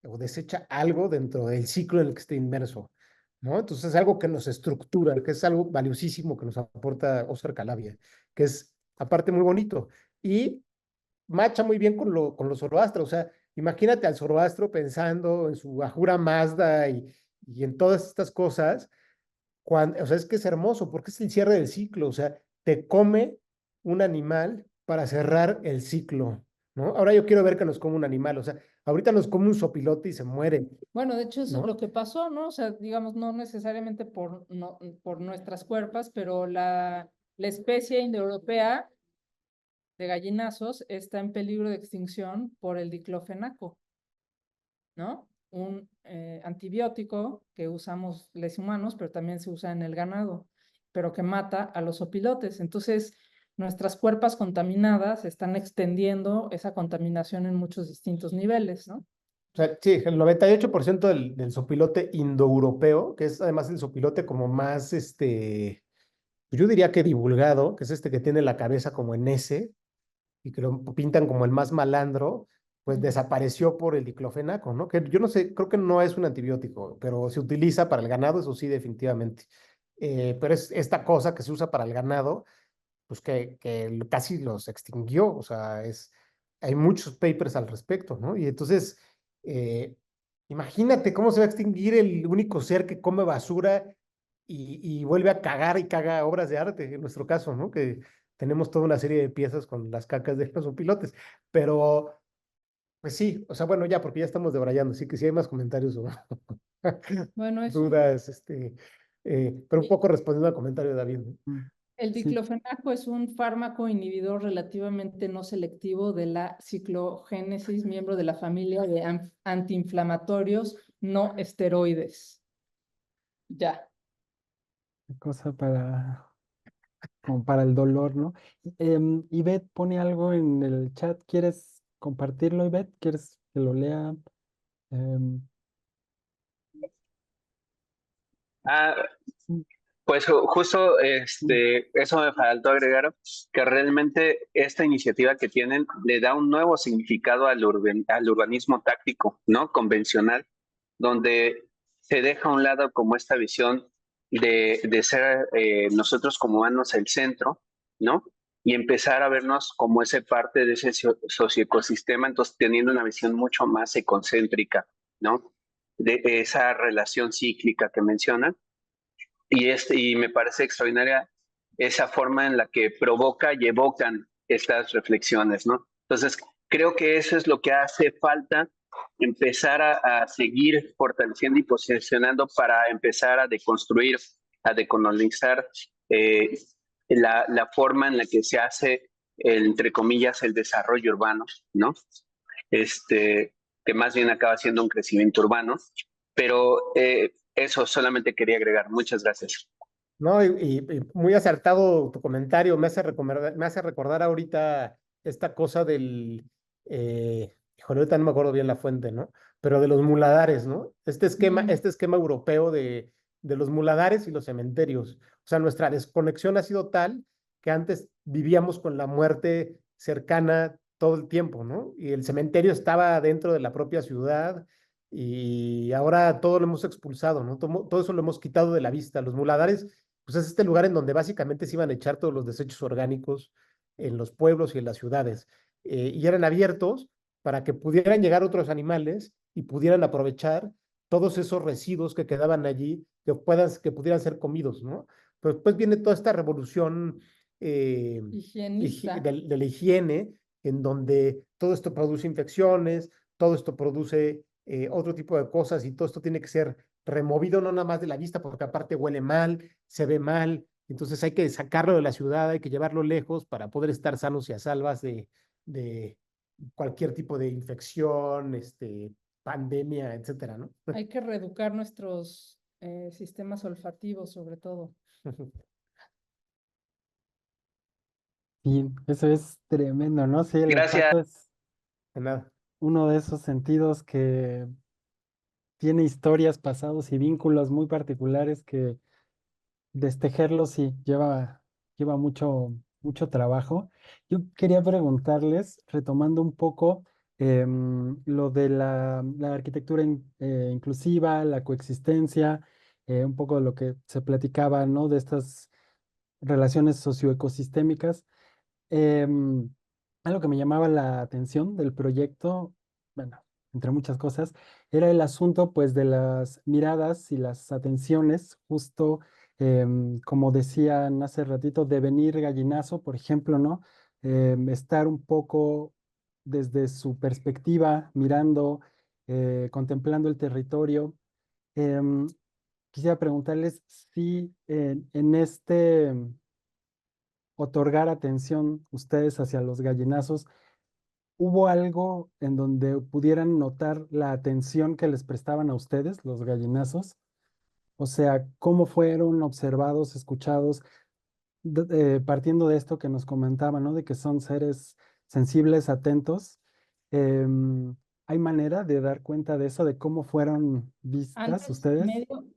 o desecha algo dentro del ciclo en el que esté inmerso, ¿no? Entonces es algo que nos estructura, que es algo valiosísimo que nos aporta Oscar Calavia, que es aparte muy bonito y macha muy bien con los Zoroastro. O sea, imagínate al Zoroastro pensando en su Ahura Mazda y en todas estas cosas. O sea, es que es hermoso porque es el cierre del ciclo. O sea, te come un animal para cerrar el ciclo, ¿no? Ahora yo quiero ver que nos come un animal. O sea, ahorita nos come un sopilote y se muere, Bueno, de hecho eso es ¿no? lo que pasó, ¿no? O sea, digamos, no necesariamente por nuestras cuerpas, pero la especie indoeuropea de gallinazos está en peligro de extinción por el diclofenaco, ¿no? Un antibiótico que usamos los humanos, pero también se usa en el ganado, pero que mata a los opilotes. Entonces, nuestras cuerpas contaminadas están extendiendo esa contaminación en muchos distintos niveles, ¿no? O sea, sí, el 98% del sopilote indoeuropeo, que es además el sopilote como más, yo diría que divulgado, que es este que tiene la cabeza como en S, y que lo pintan como el más malandro, pues desapareció por el diclofenaco, ¿no? Que yo no sé, creo que no es un antibiótico, pero se utiliza para el ganado, eso sí, definitivamente. Pero es esta cosa que se usa para el ganado, pues que casi los extinguió. O sea, hay muchos papers al respecto, ¿no? Y entonces, eh, imagínate cómo se va a extinguir el único ser que come basura y vuelve a cagar y caga obras de arte, en nuestro caso, ¿no? Que tenemos toda una serie de piezas con las cacas de los opilotes. Pero, pues sí, o sea, bueno, ya, porque ya estamos debrayando, así que si hay más comentarios o Bueno, dudas, pero un eh, poco respondiendo al comentario de David, ¿no? Mm, el sí, diclofenaco es un fármaco inhibidor relativamente no selectivo de la ciclogénesis, miembro de la familia de antiinflamatorios no esteroides. Ya. cosa como para el dolor, ¿no? Ivette pone algo en el chat. ¿Quieres compartirlo, Ivette? ¿Quieres que lo lea? Em, Ah, mm, pues justo mm, eso me faltó agregar, que realmente esta iniciativa que tienen le da un nuevo significado al urbanismo táctico, ¿no? Convencional, donde se deja a un lado como esta visión de ser nosotros como humanos el centro, ¿no? Y empezar a vernos como ese parte de ese socioecosistema, entonces teniendo una visión mucho más ecocéntrica, ¿no? De esa relación cíclica que mencionan y me parece extraordinaria esa forma en la que provoca y evocan estas reflexiones, ¿no? Entonces, creo que eso es lo que hace falta, empezar a seguir fortaleciendo y posicionando para empezar a deconstruir, a decolonizar la forma en la que se hace, entre comillas, el desarrollo urbano, ¿no? Que más bien acaba siendo un crecimiento urbano, pero eso solamente quería agregar. Muchas gracias. No, y muy acertado tu comentario. Me hace recordar ahorita esta cosa híjole, ahorita no me acuerdo bien la fuente, ¿no? Pero de los muladares, ¿no? Este esquema europeo de los muladares y los cementerios. O sea, nuestra desconexión ha sido tal que antes vivíamos con la muerte cercana todo el tiempo, ¿no? Y el cementerio estaba dentro de la propia ciudad y ahora todo lo hemos expulsado, ¿no? Todo eso lo hemos quitado de la vista. Los muladares pues es este lugar en donde básicamente se iban a echar todos los desechos orgánicos en los pueblos y en las ciudades. Y eran abiertos para que pudieran llegar otros animales y pudieran aprovechar todos esos residuos que quedaban allí, que pudieran ser comidos, ¿no? Pero después viene toda esta revolución Higienista. de la higiene, en donde todo esto produce infecciones, todo esto produce otro tipo de cosas, y todo esto tiene que ser removido no nada más de la vista, porque aparte huele mal, se ve mal, Entonces hay que sacarlo de la ciudad, hay que llevarlo lejos para poder estar sanos y a salvas de cualquier tipo de infección, pandemia, etcétera, ¿no? Hay que reeducar nuestros sistemas olfativos, sobre todo. Y eso es tremendo, ¿no? Sí, el Gracias. olfato es De nada. uno de esos sentidos que tiene historias, pasados y vínculos muy particulares que destejerlos sí lleva mucho trabajo. Yo quería preguntarles, retomando un poco lo de la arquitectura inclusiva, la coexistencia, un poco de lo que se platicaba, ¿no? De estas relaciones socioecosistémicas. Em, Algo que me llamaba la atención del proyecto, bueno, entre muchas cosas, era el asunto pues de las miradas y las atenciones, justo como decían hace ratito, de venir gallinazo, por ejemplo, ¿no? Estar un poco desde su perspectiva, mirando, contemplando el territorio. Em, Quisiera preguntarles si en este otorgar atención ustedes hacia los gallinazos, ¿hubo algo en donde pudieran notar la atención que les prestaban a ustedes, los gallinazos? O sea, ¿cómo fueron observados, escuchados? Partiendo de esto que nos comentaba, ¿no? De que son seres sensibles, atentos. em, ¿Hay manera de dar cuenta de eso, de cómo fueron vistas ustedes?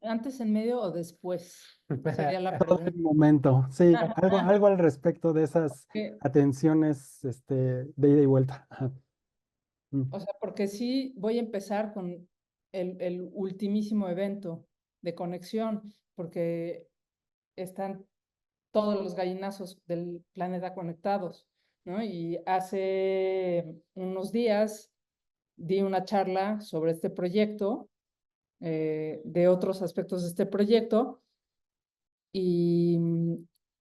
Antes, en medio o después, sería la Todo el pregunta. momento, sí, algo al respecto de esas Que, atenciones, de ida y vuelta. Ajá. Mm. o sea, porque sí voy a empezar con el ultimísimo evento de conexión, porque están todos los gallinazos del planeta conectados, ¿no? Y hace unos días di una charla sobre este proyecto, de otros aspectos de este proyecto, y,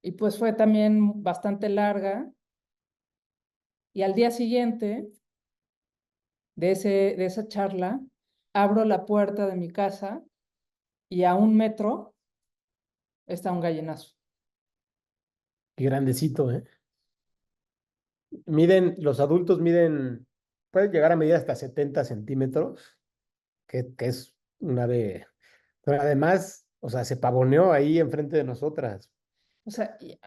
y pues fue también bastante larga. Y al día siguiente de esa charla, abro la puerta de mi casa y a 1 metro está un gallinazo. Qué grandecito, ¿eh? Los adultos pueden llegar a medir hasta 70 centímetros, que es una ave, pero además, o sea, se pavoneó ahí enfrente de nosotras. O sea, y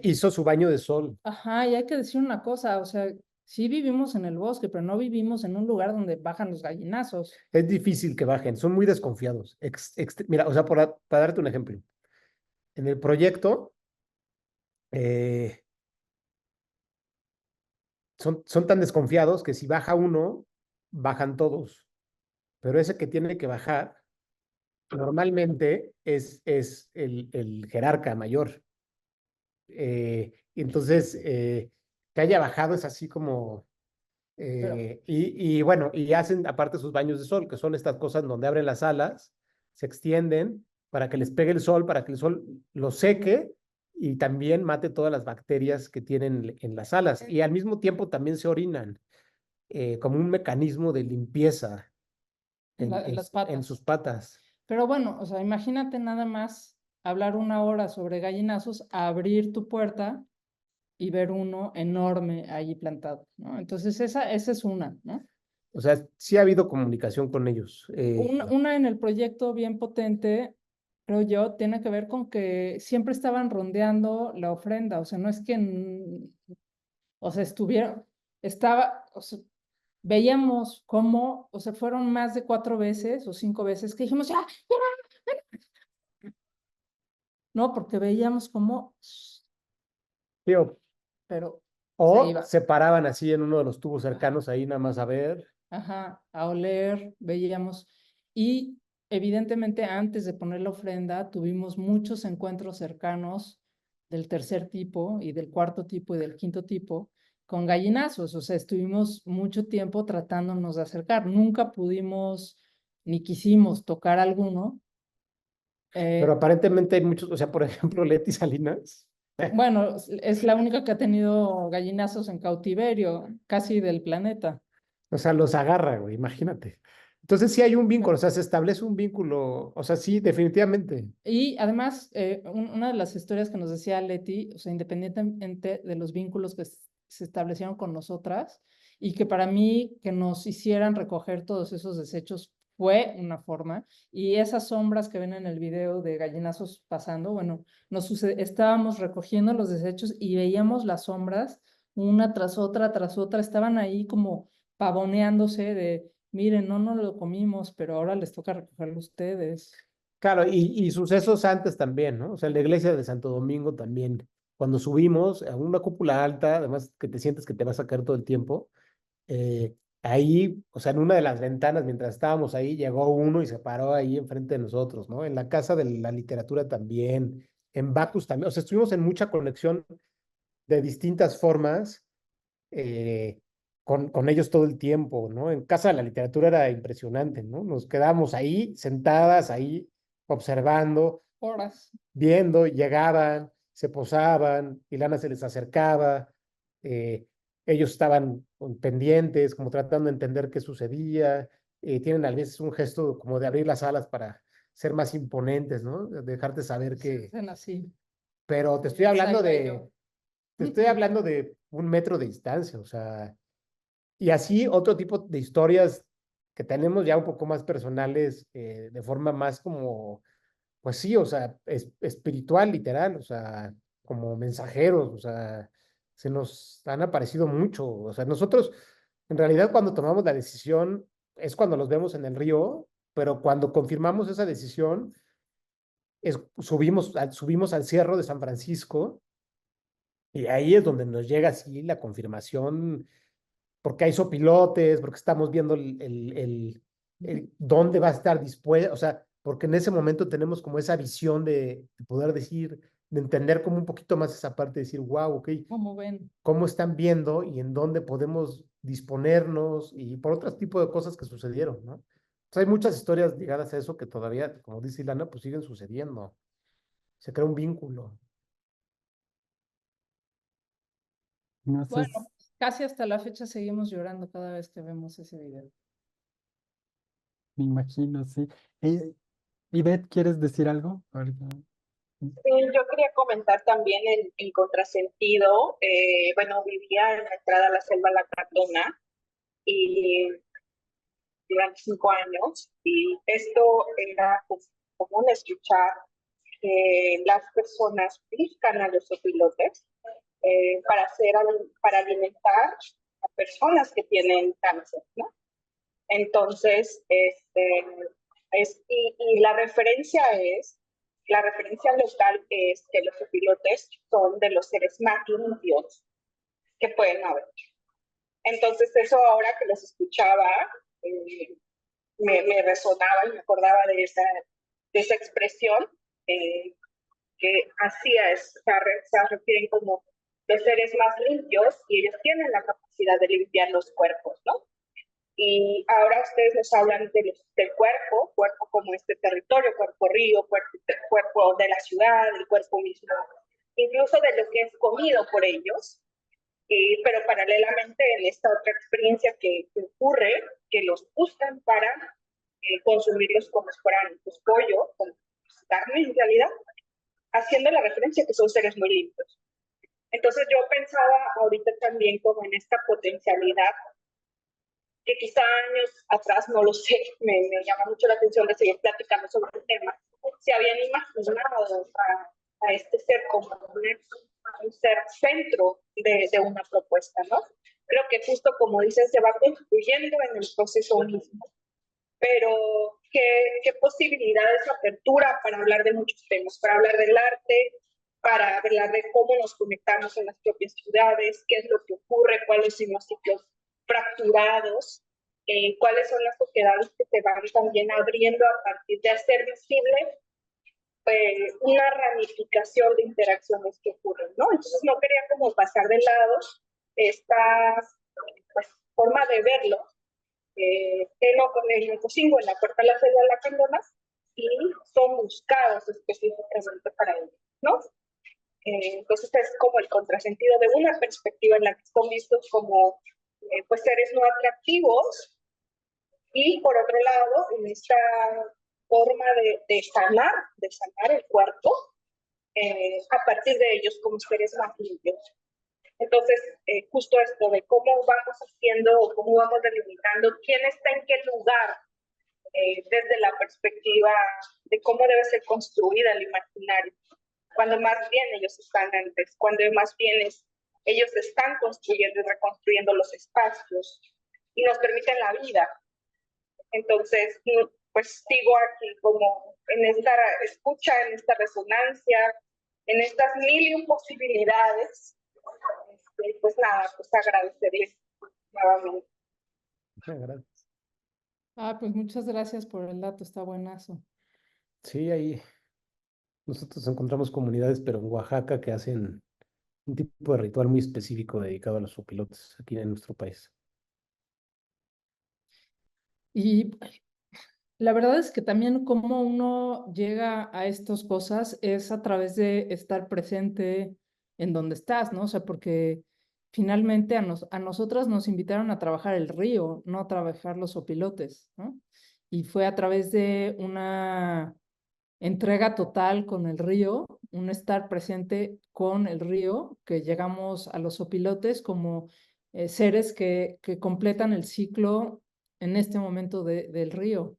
Hizo su baño de sol. ajá, y hay que decir una cosa, o sea, sí vivimos en el bosque, pero no vivimos en un lugar donde bajan los gallinazos. Es difícil que bajen, son muy desconfiados. Mira, o sea, para darte un ejemplo, en el proyecto eh, son tan desconfiados que si baja uno, bajan todos. Pero ese que tiene que bajar normalmente es el jerarca mayor. Entonces, que haya bajado es así como... Pero, y bueno, y hacen aparte sus baños de sol, que son estas cosas donde abren las alas, se extienden para que les pegue el sol, para que el sol los seque y también mate todas las bacterias que tienen en las alas. Y al mismo tiempo también se orinan como un mecanismo de limpieza en las en patas. sus patas. Pero bueno, o sea, imagínate nada más hablar 1 hora sobre gallinazos, abrir tu puerta y ver uno enorme allí plantado, ¿no? Entonces, esa es una, ¿no? O sea, sí ha habido comunicación con ellos. Una en el proyecto bien potente, creo yo, tiene que ver con que siempre estaban rondeando la ofrenda, o sea, no es que, o sea, o sea, veíamos cómo, o sea, fueron más de 4 veces o 5 veces que dijimos, ya, no, porque veíamos cómo, Tío, pero se o iba. se paraban así en uno de los tubos cercanos ahí nada más a ver. Ajá, a oler, veíamos. Y evidentemente antes de poner la ofrenda tuvimos muchos encuentros cercanos del tercer tipo y del cuarto tipo y del quinto tipo con gallinazos. O sea, estuvimos mucho tiempo tratándonos de acercar. Nunca pudimos ni quisimos tocar alguno. Pero aparentemente hay muchos, o sea, por ejemplo, Leti Salinas. Bueno, es la única que ha tenido gallinazos en cautiverio, casi del planeta. O sea, los agarra, güey, imagínate. Entonces sí hay un vínculo, o sea, se establece un vínculo, o sea, sí, definitivamente. Y además, una de las historias que nos decía Leti, o sea, independientemente de los vínculos que se establecieron con nosotras, y que para mí que nos hicieran recoger todos esos desechos fue una forma, y esas sombras que ven en el video de gallinazos pasando, bueno, estábamos recogiendo los desechos y veíamos las sombras una tras otra, estaban ahí como pavoneándose de, miren, no nos lo comimos, pero ahora les toca recogerlo a ustedes. Claro, y sucesos antes también, ¿no? O sea, en la iglesia de Santo Domingo también, cuando subimos a una cúpula alta, además que te sientes que te vas a caer todo el tiempo, ahí, o sea, en una de las ventanas, mientras estábamos ahí, llegó uno y se paró ahí enfrente de nosotros, ¿no? En la Casa de la Literatura también, en Bacus también, o sea, estuvimos en mucha conexión de distintas formas eh, con ellos todo el tiempo, ¿no? En Casa de la Literatura era impresionante, ¿no? Nos quedábamos ahí, sentadas, ahí, observando, Horas. viendo, llegaban, se posaban, Ilana se les acercaba, eh, ellos estaban pendientes, como tratando de entender qué sucedía, tienen a veces un gesto como de abrir las alas para ser más imponentes, ¿no? De dejarte saber que, Hacen así. pero te estoy hablando de, te estoy hablando de 1 metro de distancia, o sea, y así otro tipo de historias que tenemos ya un poco más personales, de forma más como pues sí, o sea, espiritual, literal, o sea, como mensajeros, o sea, se nos han aparecido mucho. O sea, nosotros, en realidad, cuando tomamos la decisión, es cuando los vemos en el río, pero cuando confirmamos esa decisión, subimos al Cerro de San Francisco y ahí es donde nos llega así la confirmación porque hay sopilotes, porque estamos viendo dónde va a estar dispuesto, o sea, porque en ese momento tenemos como esa visión de poder decir, de entender como un poquito más esa parte, de decir, wow, ok, Como ven. cómo están viendo y en dónde podemos disponernos y por otros tipos de cosas que sucedieron, ¿no? O sea, hay muchas historias ligadas a eso que todavía, como dice Ilana, pues siguen sucediendo. Se crea un vínculo. No sé, Bueno, casi hasta la fecha seguimos llorando cada vez que vemos ese video. me imagino, sí. Ivette, ¿quieres decir algo? Sí, yo quería comentar también en contrasentido, bueno, vivía en la entrada a la selva La Cardona y durante 5 años y esto era pues, común escuchar que las personas buscan a los opilotes para alimentar a personas que tienen cáncer, ¿no? Entonces, y la referencia local es que los opilotes son de los seres más limpios que pueden haber. Entonces, eso ahora que los escuchaba, me resonaba y me acordaba de esa expresión que hacía, se refieren como los seres más limpios y ellos tienen la capacidad de limpiar los cuerpos, ¿no? Y ahora ustedes nos hablan del cuerpo como este territorio, cuerpo río, cuerpo de la ciudad, el cuerpo mismo, incluso de lo que es comido por ellos. Pero paralelamente en esta otra experiencia que ocurre, que los buscan para consumirlos como si fueran pues, pollo, como carne en realidad, haciendo la referencia que son seres muy limpios. Entonces yo pensaba ahorita también como en esta potencialidad que quizá años atrás, no lo sé, me llama mucho la atención de seguir platicando sobre el tema, se habían imaginado a este ser como un ser centro de una propuesta, ¿no? Creo que justo como dicen, se va construyendo en el proceso mismo. Pero qué posibilidades de apertura para hablar de muchos temas, para hablar del arte, para hablar de cómo nos conectamos en las propias ciudades, qué es lo que ocurre, cuáles son los ciclos fracturados, cuáles son las sociedades que se van también abriendo a partir de hacer visible una ramificación de interacciones que ocurren, ¿no? Entonces no quería como pasar de lado esta pues, forma de verlo, en Ocosingo, en la Puerta de la Selva de La Candona, y son buscados específicamente para ello, ¿no? Entonces es como el contrasentido de una perspectiva en la que son vistos como pues seres no atractivos, Y por otro lado, en esta forma de sanar el cuerpo, a partir de ellos como seres más limpios. Entonces, justo esto de cómo vamos haciendo o cómo vamos delimitando quién está en qué lugar, desde la perspectiva de cómo debe ser construida el imaginario, cuando más bien ellos están antes, cuando más bien ellos están construyendo y reconstruyendo los espacios y nos permiten la vida. Entonces, pues sigo aquí como en esta escucha, en esta resonancia, en estas mil y un posibilidades. Pues nada, pues agradecerles nuevamente. Muchas gracias. Pues muchas gracias por el dato, está buenazo. Sí, ahí nosotros encontramos comunidades, pero en Oaxaca, que hacen un tipo de ritual muy específico dedicado a los opilotes aquí en nuestro país. Y la verdad es que también cómo uno llega a estas cosas es a través de estar presente en donde estás, ¿no? O sea, porque finalmente a nosotras nos invitaron a trabajar el río, no a trabajar los opilotes, ¿no? Y fue a través de una entrega total con el río, un estar presente con el río, que llegamos a los opilotes como seres que completan el ciclo en este momento del río,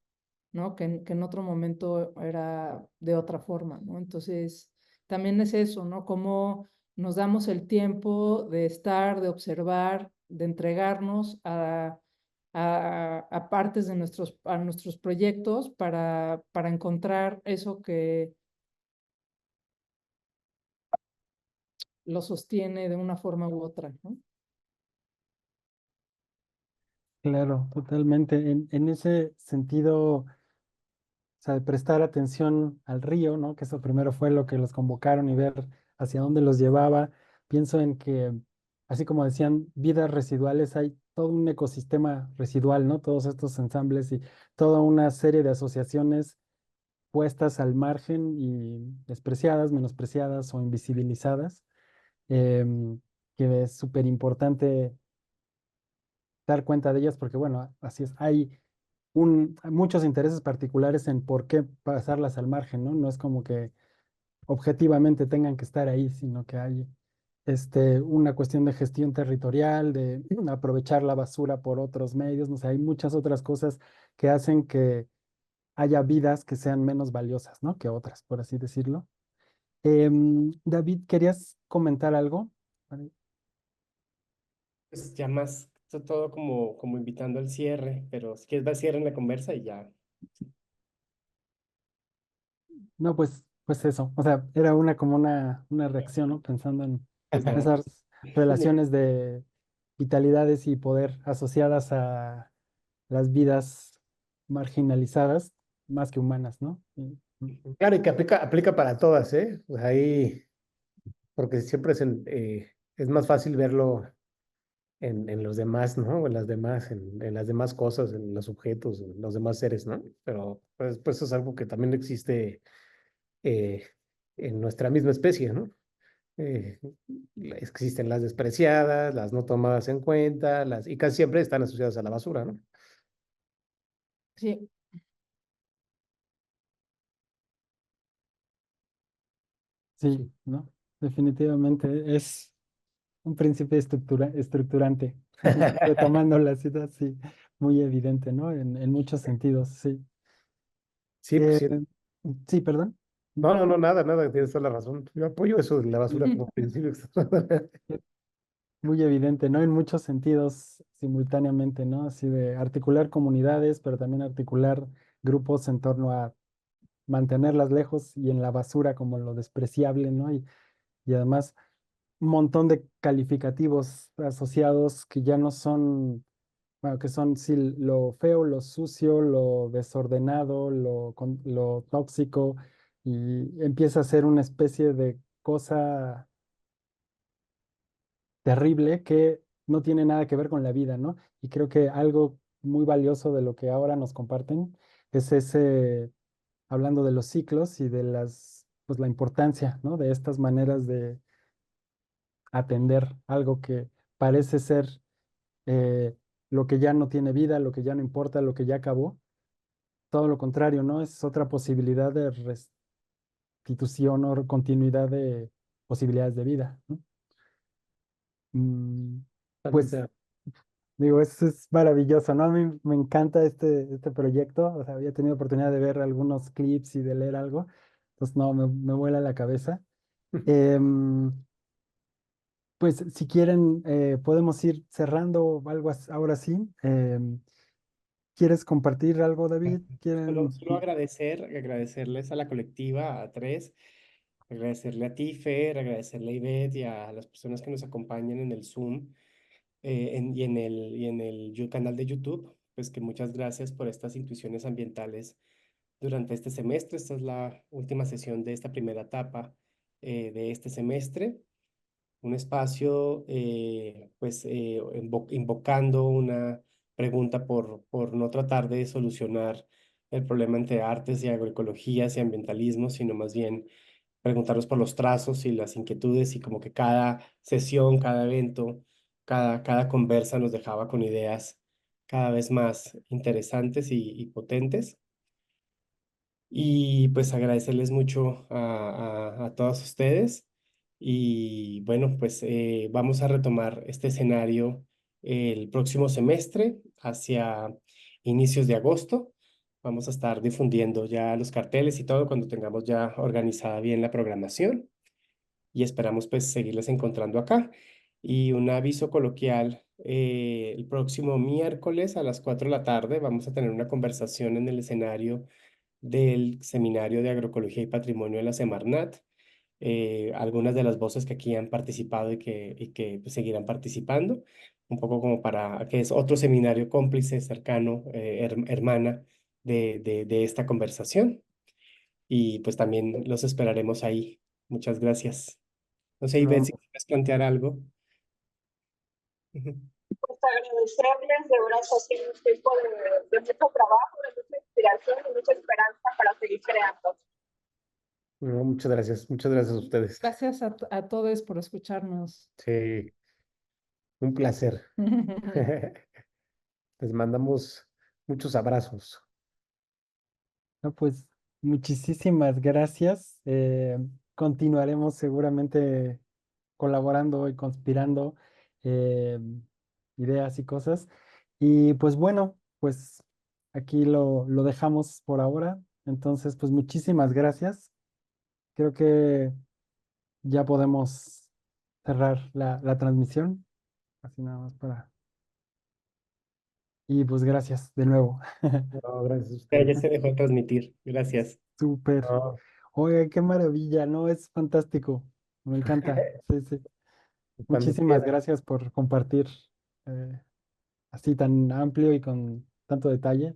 ¿no? Que en otro momento era de otra forma, ¿no? Entonces, también es eso, ¿no? Cómo nos damos el tiempo de estar, de observar, de entregarnos a partes de nuestros proyectos para encontrar eso que lo sostiene de una forma u otra, ¿no? Claro, totalmente. En ese sentido, o sea, de prestar atención al río, ¿no? Que eso primero fue lo que los convocaron y ver hacia dónde los llevaba. Pienso en que, así como decían, vidas residuales, hay todo un ecosistema residual, ¿no? Todos estos ensambles y toda una serie de asociaciones puestas al margen y despreciadas, menospreciadas o invisibilizadas, que es súper importante dar cuenta de ellas porque, bueno, así es, hay muchos intereses particulares en por qué pasarlas al margen, ¿no? No es como que objetivamente tengan que estar ahí, sino que hay una cuestión de gestión territorial, de aprovechar la basura por otros medios, no sé, hay muchas otras cosas que hacen que haya vidas que sean menos valiosas, ¿no? Que otras, por así decirlo. David, ¿querías comentar algo? Pues ya más todo como invitando al cierre, pero si quieres, va cierre en la conversa y ya. No, pues eso, o sea, era una reacción, ¿no? Pensando en Pues nada. esas relaciones de vitalidades y poder asociadas a las vidas marginalizadas, más que humanas, ¿no? Claro, y que aplica para todas, ¿eh? Pues ahí, porque siempre es más fácil verlo en los demás, ¿no? En las demás, en las demás cosas, en los objetos, en los demás seres, ¿no? Pero pues es algo que también existe eh, en nuestra misma especie, ¿no? Eh, Existen las despreciadas, las no tomadas en cuenta, y casi siempre están asociadas a la basura, ¿no? Sí, Sí, ¿no? Definitivamente es un principio estructurante, retomando la cita, sí, muy evidente, ¿no? En muchos sentidos, sí. Sí, pues Eh, sí. sí, perdón. No, nada, tienes toda la razón. Yo apoyo eso de la basura como principio. Muy evidente, ¿no? En muchos sentidos simultáneamente, ¿no? Así de articular comunidades, pero también articular grupos en torno a mantenerlas lejos y en la basura como lo despreciable, ¿no? Y además un montón de calificativos asociados que ya no son, bueno, que son sí, lo feo, lo sucio, lo desordenado, lo tóxico, y empieza a ser una especie de cosa terrible que no tiene nada que ver con la vida, ¿no? Y creo que algo muy valioso de lo que ahora nos comparten es hablando de los ciclos y de pues la importancia, ¿no? De estas maneras de atender algo que parece ser lo que ya no tiene vida, lo que ya no importa, lo que ya acabó. Todo lo contrario, ¿no? Es otra posibilidad de restitución o continuidad de posibilidades de vida, ¿no? Mm, Pues digo, es maravilloso, ¿no? A mí me encanta este proyecto. O sea, había tenido oportunidad de ver algunos clips y de leer algo. Entonces, no, me vuela la cabeza. Em, pues si quieren, podemos ir cerrando algo ahora sí. ¿Quieres compartir algo, David? ¿Quieren? Solo agradecerles a la colectiva, a Tres, agradecerle a ti, Fer, agradecerle a Ivette y a las personas que nos acompañan en el Zoom y en el canal de YouTube. Pues que muchas gracias por estas intuiciones ambientales durante este semestre. Esta es la última sesión de esta primera etapa de este semestre. Un espacio, invocando una pregunta por no tratar de solucionar el problema entre artes y agroecologías y ambientalismo, sino más bien preguntarnos por los trazos y las inquietudes y como que cada sesión, cada evento, cada conversa nos dejaba con ideas cada vez más interesantes y potentes. Y pues agradecerles mucho a todos ustedes. Y bueno, pues vamos a retomar este escenario el próximo semestre, hacia inicios de agosto. Vamos a estar difundiendo ya los carteles y todo cuando tengamos ya organizada bien la programación. Y esperamos pues seguirles encontrando acá. Y un aviso coloquial, el próximo miércoles a las 4 de la tarde vamos a tener una conversación en el escenario del Seminario de Agroecología y Patrimonio de la Semarnat. Algunas de las voces que aquí han participado y que pues, seguirán participando, un poco como para que es otro seminario cómplice, cercano, hermana de esta conversación. Y pues también los esperaremos ahí. Muchas gracias. No sé, Ivette, No, si quieres plantear algo. Pues agradecerles, de verdad ha sido un tiempo de mucho trabajo, de mucha inspiración y mucha esperanza para seguir creando. No, muchas gracias a ustedes. Gracias a todos por escucharnos. Sí, un placer. Les mandamos muchos abrazos. no, pues muchísimas gracias. Continuaremos seguramente colaborando y conspirando eh, ideas y cosas. Y pues bueno, pues aquí lo dejamos por ahora. Entonces, pues muchísimas gracias. Creo que ya podemos cerrar la transmisión. Así nada más para... Y pues gracias de nuevo. No, gracias a Ya ustedes. se dejó de transmitir. Gracias. Súper. No, Oiga, qué maravilla, ¿no? Es fantástico. Me encanta. Sí, sí. cuando Muchísimas quieran. gracias por compartir eh, así tan amplio y con tanto detalle.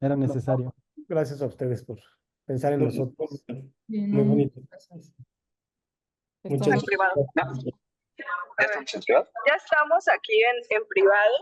Era No, necesario. gracias a ustedes por pensar en Muy nosotros. bonito. Sí, Muy no, bonito. gracias. Muchas En privado. gracias. ¿Ya estamos en privado? Ya estamos aquí en privado.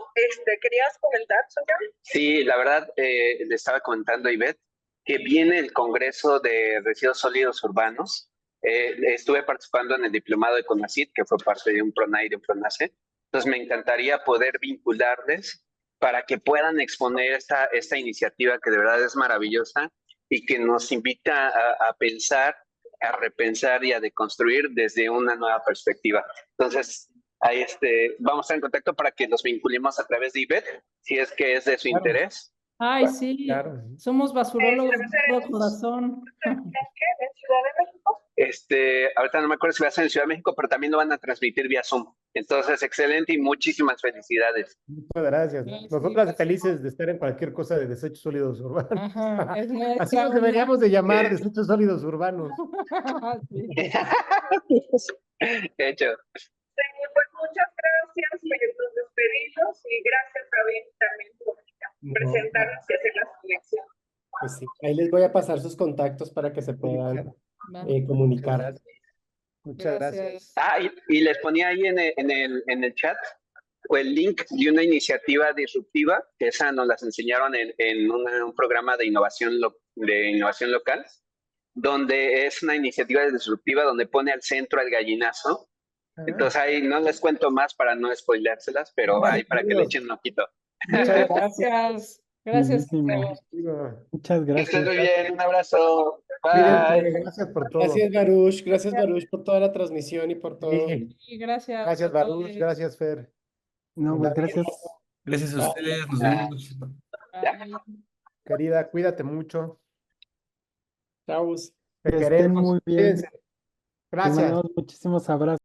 ¿Querías comentar, Santiago? Sí, la verdad, le estaba comentando a Ivette que viene el Congreso de Residuos Sólidos Urbanos. Estuve participando en el diplomado de CONACYT, que fue parte de un PRONAE y de un PRONACE. Entonces, me encantaría poder vincularles para que puedan exponer esta iniciativa que de verdad es maravillosa y que nos invita a pensar, a repensar y a deconstruir desde una nueva perspectiva. Entonces, ahí vamos a estar en contacto para que nos vinculemos a través de Ivette, si es que es de su Claro. interés. Ay, sí, Claro. somos basurólogos va a de ser todo corazón. ¿En Ciudad de México? Ahorita no me acuerdo si va a ser en Ciudad de México, pero también lo van a transmitir vía Zoom. Entonces, excelente y muchísimas felicidades. Muchas gracias. Sí, Nosotras gracias. felices de estar en cualquier cosa de desechos sólidos urbanos. Ajá, es Así nuestra nos deberíamos de llamar, Eh. desechos sólidos urbanos. Sí. Hecho. Sí, pues muchas gracias por nos despedimos y gracias a Ben también por presentarnos y hacer las conexiones. Pues sí, ahí les voy a pasar sus contactos para que se puedan Va. comunicar. Muchas gracias. Y les ponía ahí en el chat o el link de una iniciativa disruptiva, que esa nos las enseñaron en un programa de innovación local, donde es una iniciativa disruptiva donde pone al centro al gallinazo. Entonces ahí no les cuento más para no spoilárselas, pero ahí para que le echen un ojito. Muchas Gracias. Gracias, Bellísimo. Santiago. Muchas Que estés muy gracias. bien, un abrazo. Cuídense, Bye. gracias por todo. Gracias Baruch por toda la transmisión y por todo. Sí, Sí, gracias. gracias, a Baruch, todos. gracias, Fer. No, pues gracias. Gracias a ustedes, nos vemos. Bye. Querida, cuídate mucho. Chao. Te Que estén queremos. muy bien. Cuídense. Les Gracias. mandamos muchísimos abrazos.